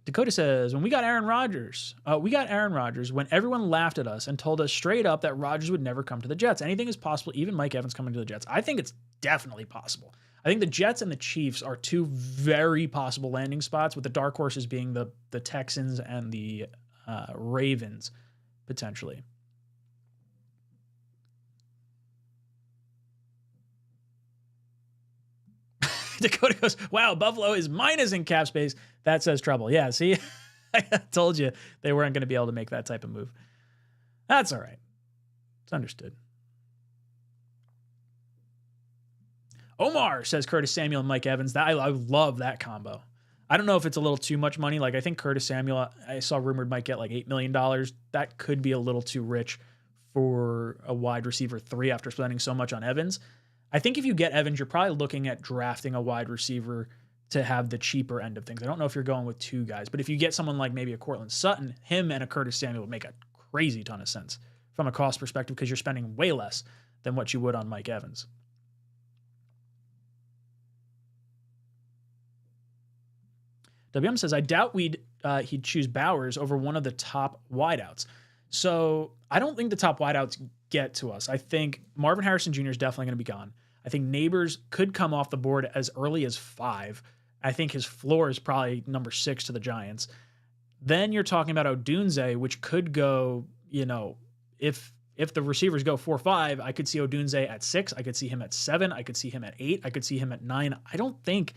Dakota says, when we got Aaron Rodgers when everyone laughed at us and told us straight up that Rodgers would never come to the Jets. Anything is possible, even Mike Evans coming to the Jets. I think it's definitely possible. I think the Jets and the Chiefs are two very possible landing spots, with the dark horses being the Texans and the Ravens, potentially. Dakota goes, wow, Buffalo is minus in cap space. That says trouble. Yeah, see, I told you they weren't going to be able to make that type of move. That's all right. It's understood. Omar says Curtis Samuel and Mike Evans. I love that combo. I don't know if it's a little too much money. Like, I think Curtis Samuel, I saw rumored might get like $8 million. That could be a little too rich for a wide receiver 3 after spending so much on Evans. I think if you get Evans, you're probably looking at drafting a wide receiver to have the cheaper end of things. I don't know if you're going with 2 guys, but if you get someone like maybe a Cortland Sutton, him and a Curtis Samuel would make a crazy ton of sense from a cost perspective, because you're spending way less than what you would on Mike Evans. WM says, I doubt he'd choose Bowers over one of the top wideouts. So I don't think the top wideouts get to us. I think Marvin Harrison Jr. is definitely going to be gone. I think Neighbors could come off the board as early as 5. I think his floor is probably number 6 to the Giants. Then you're talking about Odunze, which could go, if the receivers go 4-5, I could see Odunze at 6. I could see him at 7. I could see him at 8. I could see him at 9. I don't think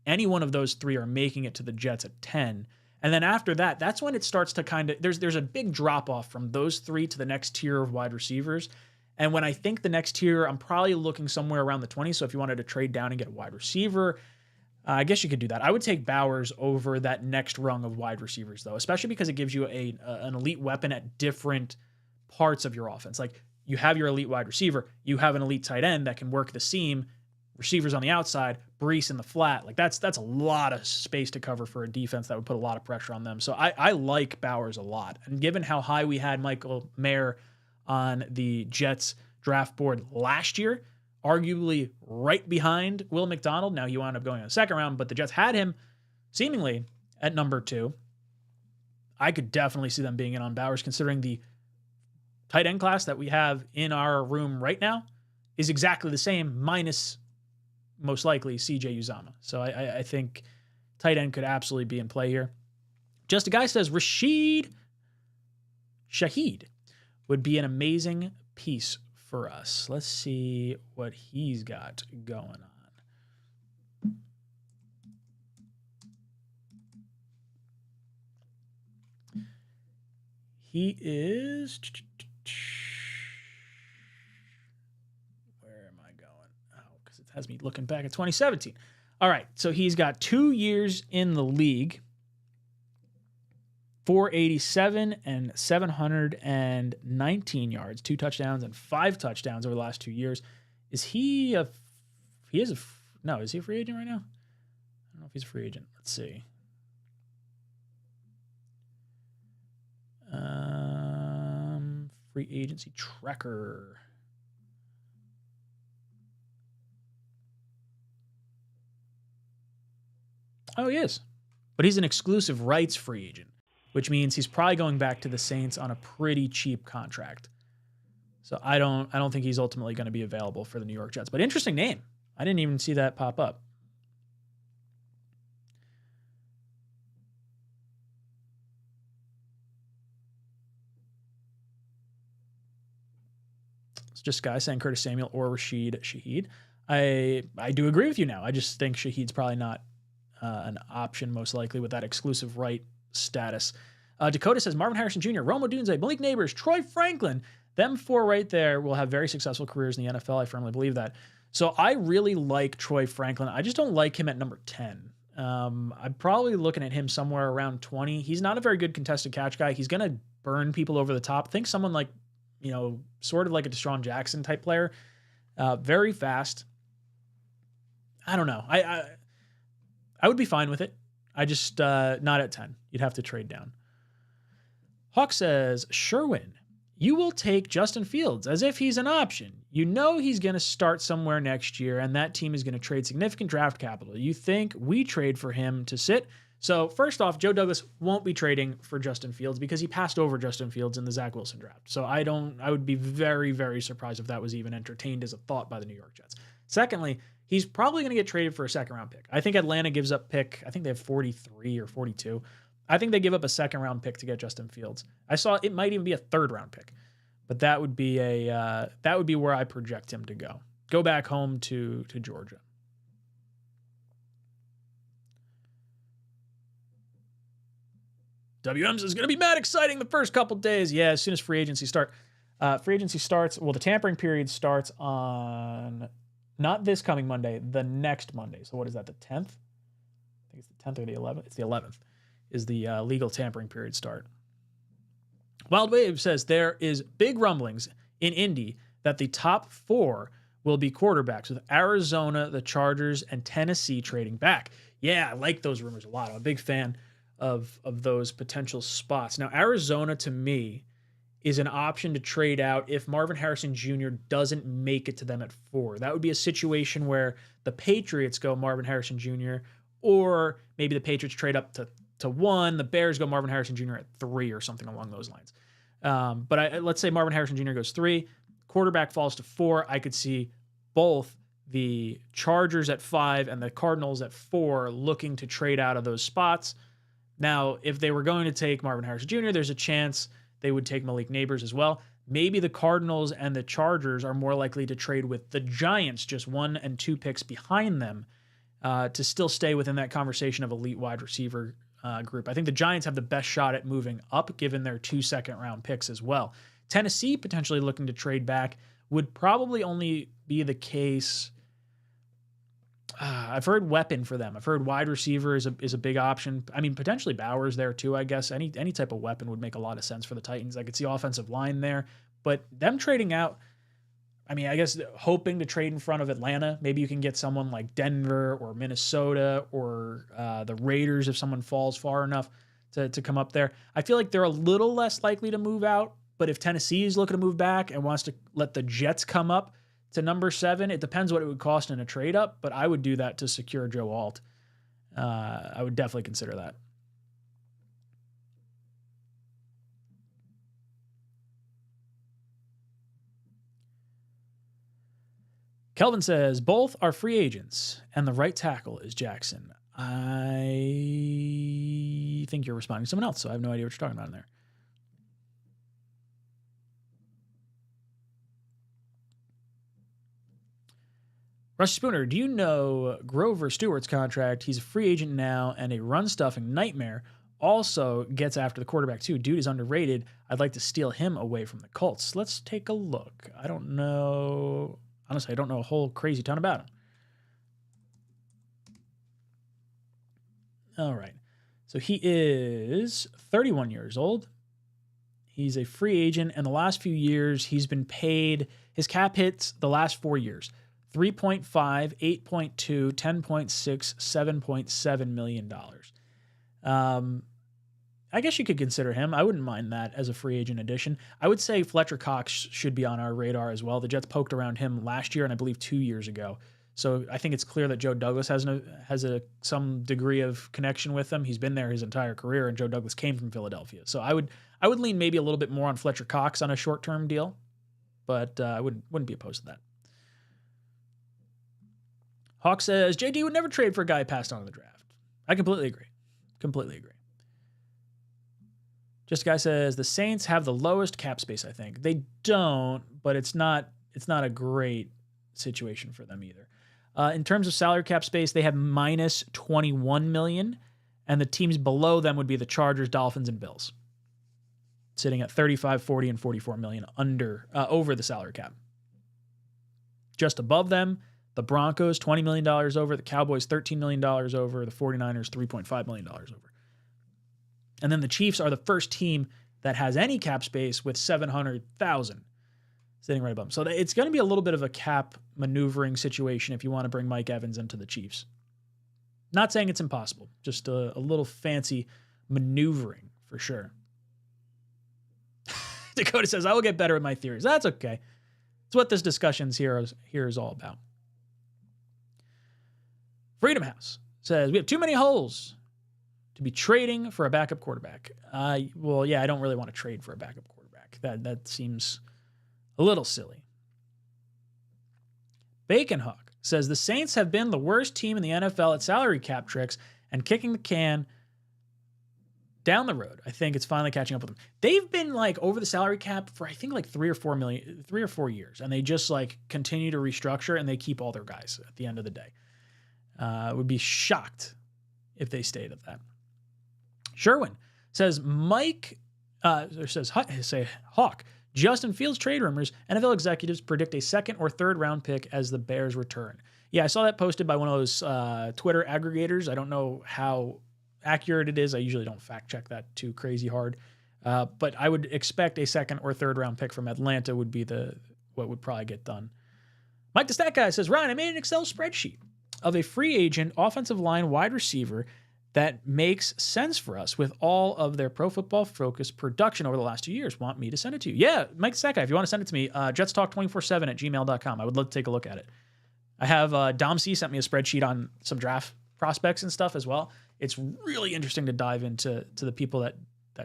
any one of those 3 are making it to the Jets at 10. And then after that, that's when it starts to kind of, there's a big drop off from those 3 to the next tier of wide receivers. And when I think the next tier, I'm probably looking somewhere around the 20. So if you wanted to trade down and get a wide receiver, I guess you could do that. I would take Bowers over that next rung of wide receivers, though, especially because it gives you an elite weapon at different parts of your offense. Like, you have your elite wide receiver, you have an elite tight end that can work the seam, receivers on the outside, Breece in the flat. Like, that's a lot of space to cover for a defense that would put a lot of pressure on them. So I like Bowers a lot. And given how high we had Michael Mayer on the Jets draft board last year, arguably right behind Will McDonald. Now, he wound up going in the second round, but the Jets had him seemingly at number 2. I could definitely see them being in on Bowers, considering the tight end class that we have in our room right now is exactly the same, minus most likely 𝐂𝐳_UZAMA. So I think tight end could absolutely be in play here. Just a guy says Rashid Shaheed would be an amazing piece for us. Let's see what he's got going on. He is... Where am I going? Oh, because it has me looking back at 2017. All right, so he's got 2 years in the league, 487 and 719 yards, 2 touchdowns and 5 touchdowns over the last 2 years. Is he a is he a free agent right now? I don't know if he's a free agent. Let's see. Free agency tracker. Oh, he is. But he's an exclusive rights free agent, which means he's probably going back to the Saints on a pretty cheap contract. So I don't think he's ultimately going to be available for the New York Jets. But interesting name. I didn't even see that pop up. It's just guys saying Curtis Samuel or Rashid Shaheed. I do agree with you now. I just think Shaheed's probably not an option, most likely, with that exclusive right status. Dakota says Marvin Harrison Jr., Rome Odunze, Malik Neighbors, Troy Franklin. Them 4 right there will have very successful careers in the NFL. I firmly believe that. So I really like Troy Franklin. I just don't like him at number 10. I'm probably looking at him somewhere around 20. He's not a very good contested catch guy. He's going to burn people over the top. Think someone like, sort of like a Deshaun Jackson type player. Very fast. I don't know. I would be fine with it. I just not at 10. You'd have to trade down. Hawk says, Sherwin, you will take Justin Fields as if he's an option. You know he's going to start somewhere next year, and that team is going to trade significant draft capital. You think we trade for him to sit So first off, Joe Douglas won't be trading for Justin Fields because he passed over Justin Fields in the Zach Wilson draft. So I would be very, very surprised if that was even entertained as a thought by the New York Jets. Secondly, he's probably going to get traded for a second-round pick. I think Atlanta gives up pick. I think they have 43 or 42. I think they give up a second-round pick to get Justin Fields. I saw it might even be a third-round pick, but that would be where I project him to go. Go back home to Georgia. WMs is going to be mad exciting the first couple days. Yeah, as soon as free agency starts. Well, the tampering period starts on not this coming Monday, the next Monday. So what is that, the 10th? I think it's the 10th or the 11th. It's the 11th is the legal tampering period start. Wild Wave says there is big rumblings in Indy that the top 4 will be quarterbacks, with Arizona, the Chargers, and Tennessee trading back. Yeah, I like those rumors a lot. I'm a big fan of those potential spots. Now, Arizona, to me, is an option to trade out if Marvin Harrison Jr. doesn't make it to them at 4. That would be a situation where the Patriots go Marvin Harrison Jr., or maybe the Patriots trade up to 1, the Bears go Marvin Harrison Jr. at 3 or something along those lines. But let's say Marvin Harrison Jr. goes 3, quarterback falls to 4. I could see both the Chargers at 5 and the Cardinals at 4 looking to trade out of those spots. Now, if they were going to take Marvin Harrison Jr., there's a chance they would take Malik Neighbors as well. Maybe the Cardinals and the Chargers are more likely to trade with the Giants, just 1 and 2 picks behind them, to still stay within that conversation of elite wide receiver group. I think the Giants have the best shot at moving up, given their 2 second-round picks as well. Tennessee potentially looking to trade back would probably only be the case. I've heard weapon for them. I've heard wide receiver is a big option. I mean, potentially Bowers there too, I guess. Any type of weapon would make a lot of sense for the Titans. I could see offensive line there. But them trading out, I mean, I guess hoping to trade in front of Atlanta. Maybe you can get someone like Denver or Minnesota or the Raiders if someone falls far enough to come up there. I feel like they're a little less likely to move out. But if Tennessee is looking to move back and wants to let the Jets come up to number 7, it depends what it would cost in a trade up, but I would do that to secure Joe Alt. I would definitely consider that. Kelvin says, both are free agents, and the right tackle is Jackson. I think you're responding to someone else, so I have no idea what you're talking about in there. Rusty Spooner, do you know Grover Stewart's contract? He's a free agent now and a run-stuffing nightmare. Also gets after the quarterback, too. Dude is underrated. I'd like to steal him away from the Colts. Let's take a look. I don't know. Honestly, I don't know a whole crazy ton about him. All right. So he is 31 years old. He's a free agent, and the last few years he's been paid. His cap hits the last 4 years. 3.5, 8.2, 10.6, $7.7 million. I guess you could consider him. I wouldn't mind that as a free agent addition. I would say Fletcher Cox should be on our radar as well. The Jets poked around him last year and I believe 2 years ago. So I think it's clear that Joe Douglas has some degree of connection with him. He's been there his entire career, and Joe Douglas came from Philadelphia. So I would lean maybe a little bit more on Fletcher Cox on a short-term deal, but I wouldn't be opposed to that. Hawk says, JD would never trade for a guy who passed on in the draft. I completely agree. Completely agree. Just a guy says, the Saints have the lowest cap space, I think. They don't, but it's not a great situation for them either. In terms of salary cap space, they have minus $21 million, and the teams below them would be the Chargers, Dolphins, and Bills, sitting at 35, 40, and 44 million over the salary cap. Just above them, the Broncos, $20 million over. The Cowboys, $13 million over. The 49ers, $3.5 million over. And then the Chiefs are the first team that has any cap space with $700,000 sitting right above them. So it's going to be a little bit of a cap maneuvering situation if you want to bring Mike Evans into the Chiefs. Not saying it's impossible, just a little fancy maneuvering for sure. Dakota says, I will get better at my theories. That's okay. It's what this discussion here is all about. Freedom House says, we have too many holes to to be trading for a backup quarterback. Well, yeah, I don't really want to trade for a backup quarterback. That seems a little silly. Bacon Hawk says the Saints have been the worst team in the NFL at salary cap tricks and kicking the can down the road. I think it's finally catching up with them. They've been like over the salary cap for I think like 3 or 4 years, and they just like continue to restructure and they keep all their guys at the end of the day. Would be shocked if they stayed at that. Sherwin says Hawk. Justin Fields trade rumors. NFL executives predict a second or third round pick as the Bears return. Yeah, I saw that posted by one of those Twitter aggregators. I don't know how accurate it is. I usually don't fact check that too crazy hard. But I would expect a second or third round pick from Atlanta would be what would probably get done. Mike the Stat Guy says, Ryan, I made an Excel spreadsheet of a free agent offensive line wide receiver that makes sense for us with all of their Pro Football Focus production over the last 2 years. Want me to send it to you? Yeah, Mike the Stat Guy, if you want to send it to me, jetstalk247@gmail.com. I would love to take a look at it. I have Dom C sent me a spreadsheet on some draft prospects and stuff as well. It's really interesting to dive into the people that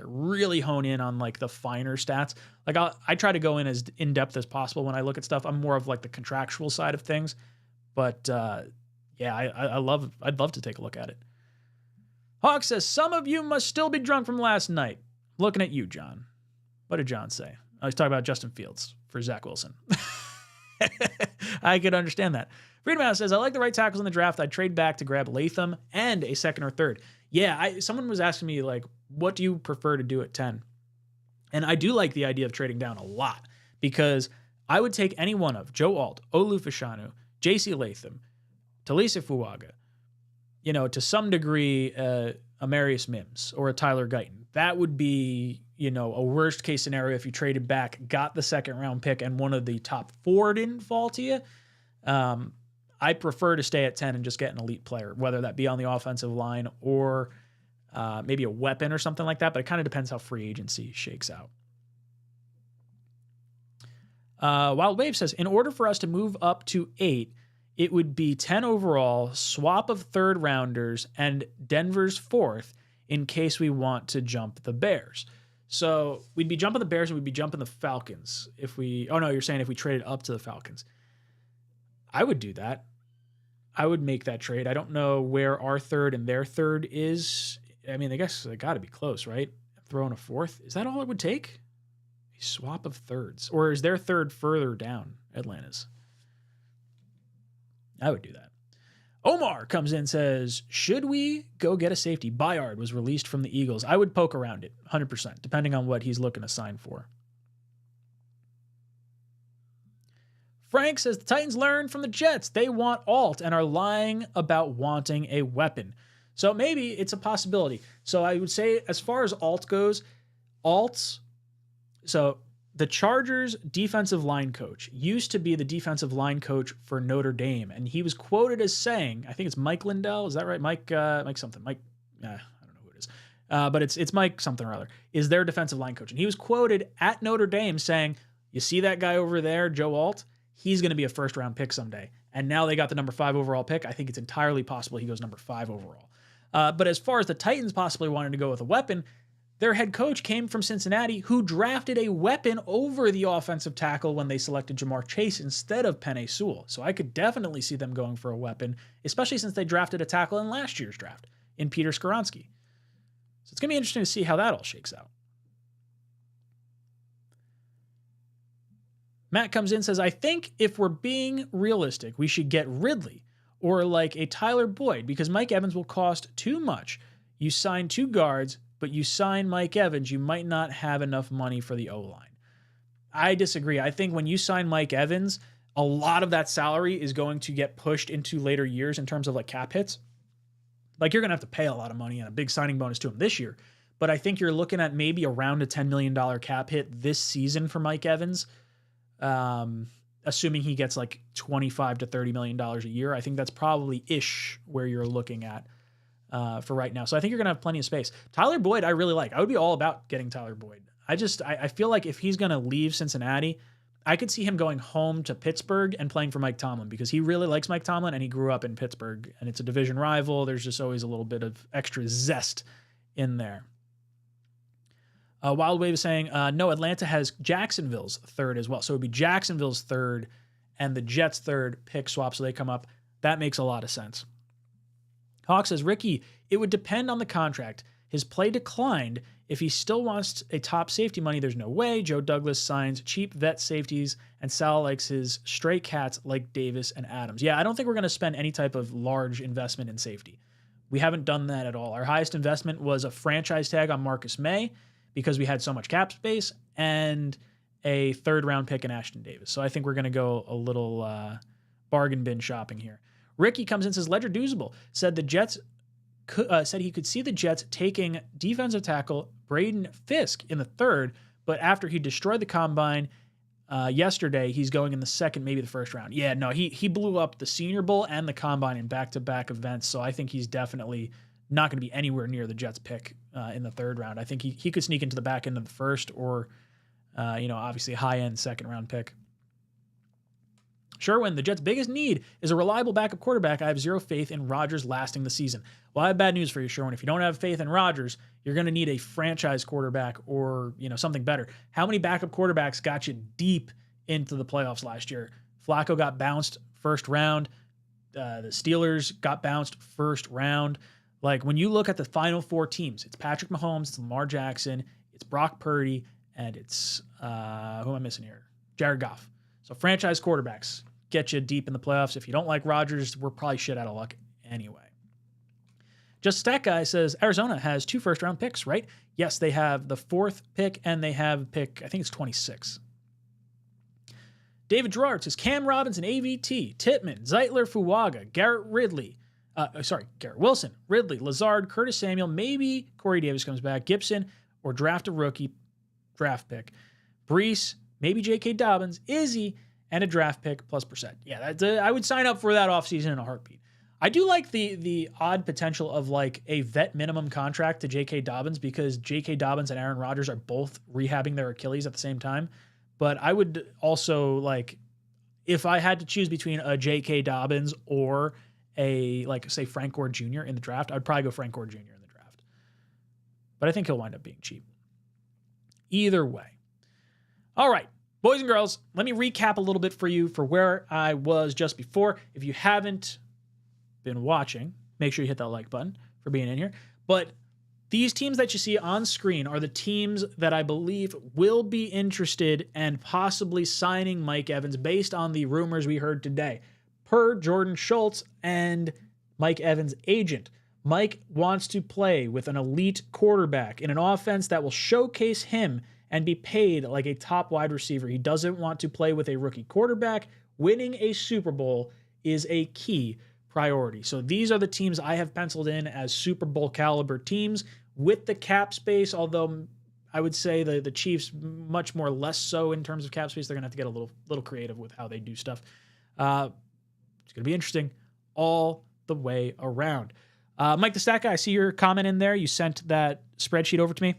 really hone in on like the finer stats. Like I try to go in as in depth as possible when I look at stuff. I'm more of like the contractual side of things, but yeah, I'd love to take a look at it. Hawk says some of you must still be drunk from last night. Looking at you, John. What did John say? Oh, he's talking about Justin Fields for Zach Wilson. I could understand that. Freedom House says, I like the right tackles in the draft. I'd trade back to grab Latham and a second or third. Yeah, someone was asking me, like, what do you prefer to do at 10? And I do like the idea of trading down a lot because I would take any one of Joe Alt, Olu Fashanu, J.C. Latham, Talisa Fuaga, to some degree, Amarius Mims or a Tyler Guyton. That would be, a worst case scenario if you traded back, got the second round pick, and one of the top 4 didn't fall to you. I prefer to stay at 10 and just get an elite player, whether that be on the offensive line or maybe a weapon or something like that. But it kind of depends how free agency shakes out. Wild Wave says, in order for us to move up to 8, it would be 10 overall, swap of third rounders, and Denver's 4th in case we want to jump the Bears. So we'd be jumping the Bears and we'd be jumping the Falcons you're saying if we traded up to the Falcons. I would do that. I would make that trade. I don't know where our third and their third is. I mean, I guess they got to be close, right? Throw in a 4th. Is that all it would take? A swap of thirds. Or is their third further down Atlanta's? I would do that. Omar comes in and says, should we go get a safety? Bayard was released from the Eagles. I would poke around it 100%, depending on what he's looking to sign for. Frank says the Titans learned from the Jets. They want Alt and are lying about wanting a weapon. So maybe it's a possibility. So I would say as far as Alt goes, so the Chargers defensive line coach used to be the defensive line coach for Notre Dame. And he was quoted as saying, I think it's Mike Lindell. Is that right? Mike something. I don't know who it is. But it's Mike something or other is their defensive line coach. And he was quoted at Notre Dame saying, you see that guy over there, Joe Alt? He's going to be a first round pick someday. And now they got the number 5 overall pick. I think it's entirely possible he goes number 5 overall. But as far as the Titans possibly wanting to go with a weapon, their head coach came from Cincinnati, who drafted a weapon over the offensive tackle when they selected Jamar Chase instead of Penei Sewell. So I could definitely see them going for a weapon, especially since they drafted a tackle in last year's draft in Peter Skoronski. So it's going to be interesting to see how that all shakes out. Matt comes in and says, I think if we're being realistic, we should get Ridley or like a Tyler Boyd because Mike Evans will cost too much. You sign 2 guards, but you sign Mike Evans, you might not have enough money for the O-line. I disagree. I think when you sign Mike Evans, a lot of that salary is going to get pushed into later years in terms of like cap hits. Like you're going to have to pay a lot of money and a big signing bonus to him this year. But I think you're looking at maybe around a $10 million cap hit this season for Mike Evans. Assuming he gets like $25 to $30 million a year. I think that's probably where you're looking at for right now. So I think you're going to have plenty of space. Tyler Boyd, I really like. I would be all about getting Tyler Boyd. I feel like if he's going to leave Cincinnati, I could see him going home to Pittsburgh and playing for Mike Tomlin because he really likes Mike Tomlin and he grew up in Pittsburgh and it's a division rival. There's just always a little bit of extra zest in there. Wild Wave is saying, no, Atlanta has Jacksonville's third as well. So it would be Jacksonville's third and the Jets' third pick swap, so they come up. That makes a lot of sense. Hawk says, Ricky, it would depend on the contract. His play declined. If he still wants a top safety money, there's no way. Joe Douglas signs cheap vet safeties, and Sal likes his stray cats like Davis and Adams. Yeah, I don't think we're going to spend any type of large investment in safety. We haven't done that at all. Our highest investment was a franchise tag on Marcus May because we had so much cap space, and a third-round pick in Ashton Davis. So I think we're going to go a little bargain bin shopping here. Ricky comes in and says, Ledger Doozable said the Jets said he could see the Jets taking defensive tackle Braden Fisk in the third, but after he destroyed the combine yesterday, he's going in the second, maybe the first round. Yeah, no, he blew up the Senior Bowl and the combine in back-to-back events, so I think he's definitely not going to be anywhere near the Jets pick in the third round. I think he could sneak into the back end of the first or, obviously high-end second-round pick. Sherwin, the Jets' biggest need is a reliable backup quarterback. I have zero faith in Rodgers lasting the season. Well, I have bad news for you, Sherwin. If you don't have faith in Rodgers, you're going to need a franchise quarterback or, something better. How many backup quarterbacks got you deep into the playoffs last year? Flacco got bounced first round. The Steelers got bounced first round. Like, when you look at the final four teams, it's Patrick Mahomes, it's Lamar Jackson, it's Brock Purdy, and it's, who am I missing here? Jared Goff. So franchise quarterbacks get you deep in the playoffs. If you don't like Rodgers, we're probably shit out of luck anyway. Just Stat Guy says Arizona has 2 first-round picks, right? Yes, they have the 4th pick, and they have pick, I think it's 26. David Gerard says Cam Robinson, AVT, Tittman, Zeitler, Fuaga, Garrett Wilson, Ridley, Lazard, Curtis Samuel, maybe Corey Davis comes back, Gibson, or draft a rookie, draft pick, Brees, maybe J.K. Dobbins, Izzy, and a draft pick plus percent. Yeah, I would sign up for that offseason in a heartbeat. I do like the odd potential of like a vet minimum contract to J.K. Dobbins because J.K. Dobbins and Aaron Rodgers are both rehabbing their Achilles at the same time. But I would also like, if I had to choose between a J.K. Dobbins or a, like, say, Frank Gore Jr. in the draft, I'd probably go Frank Gore Jr. in the draft. But I think he'll wind up being cheap. Either way. All right, boys and girls, let me recap a little bit for you for where I was just before. If you haven't been watching, make sure you hit that like button for being in here. But these teams that you see on screen are the teams that I believe will be interested and possibly signing Mike Evans based on the rumors we heard today. Per Jordan Schultz and Mike Evans' agent, Mike wants to play with an elite quarterback in an offense that will showcase him and be paid like a top wide receiver. He doesn't want to play with a rookie quarterback. Winning a Super Bowl is a key priority. So these are the teams I have penciled in as Super Bowl caliber teams with the cap space, although I would say the Chiefs much more less so in terms of cap space. They're going to have to get a little creative with how they do stuff. It's going to be interesting all the way around. Mike the Stat Guy, I see your comment in there. You sent that spreadsheet over to me.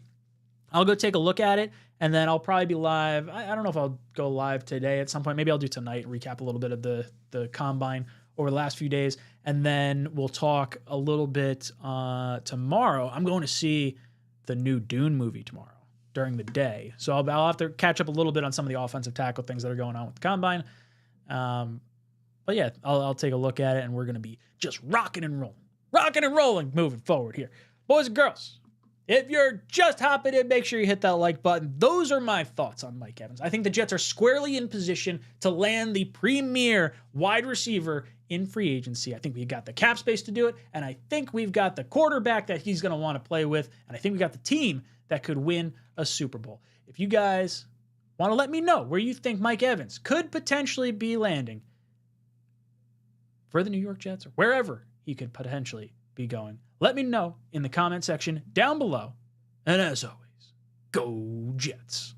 I'll go take a look at it, and then I'll probably be live. I don't know if I'll go live today at some point. Maybe I'll do tonight, recap a little bit of the combine over the last few days, and then we'll talk a little bit tomorrow. I'm going to see the new Dune movie tomorrow during the day, so I'll have to catch up a little bit on some of the offensive tackle things that are going on with the combine. But yeah, I'll take a look at it, and we're going to be just rocking and rolling moving forward here. Boys and girls, if you're just hopping in, make sure you hit that like button. Those are my thoughts on Mike Evans. I think the Jets are squarely in position to land the premier wide receiver in free agency. I think we got the cap space to do it, and I think we've got the quarterback that he's going to want to play with, and I think we got the team that could win a Super Bowl. If you guys want to let me know where you think Mike Evans could potentially be landing for the New York Jets or wherever he could potentially be going, let me know in the comment section down below. And as always, go Jets.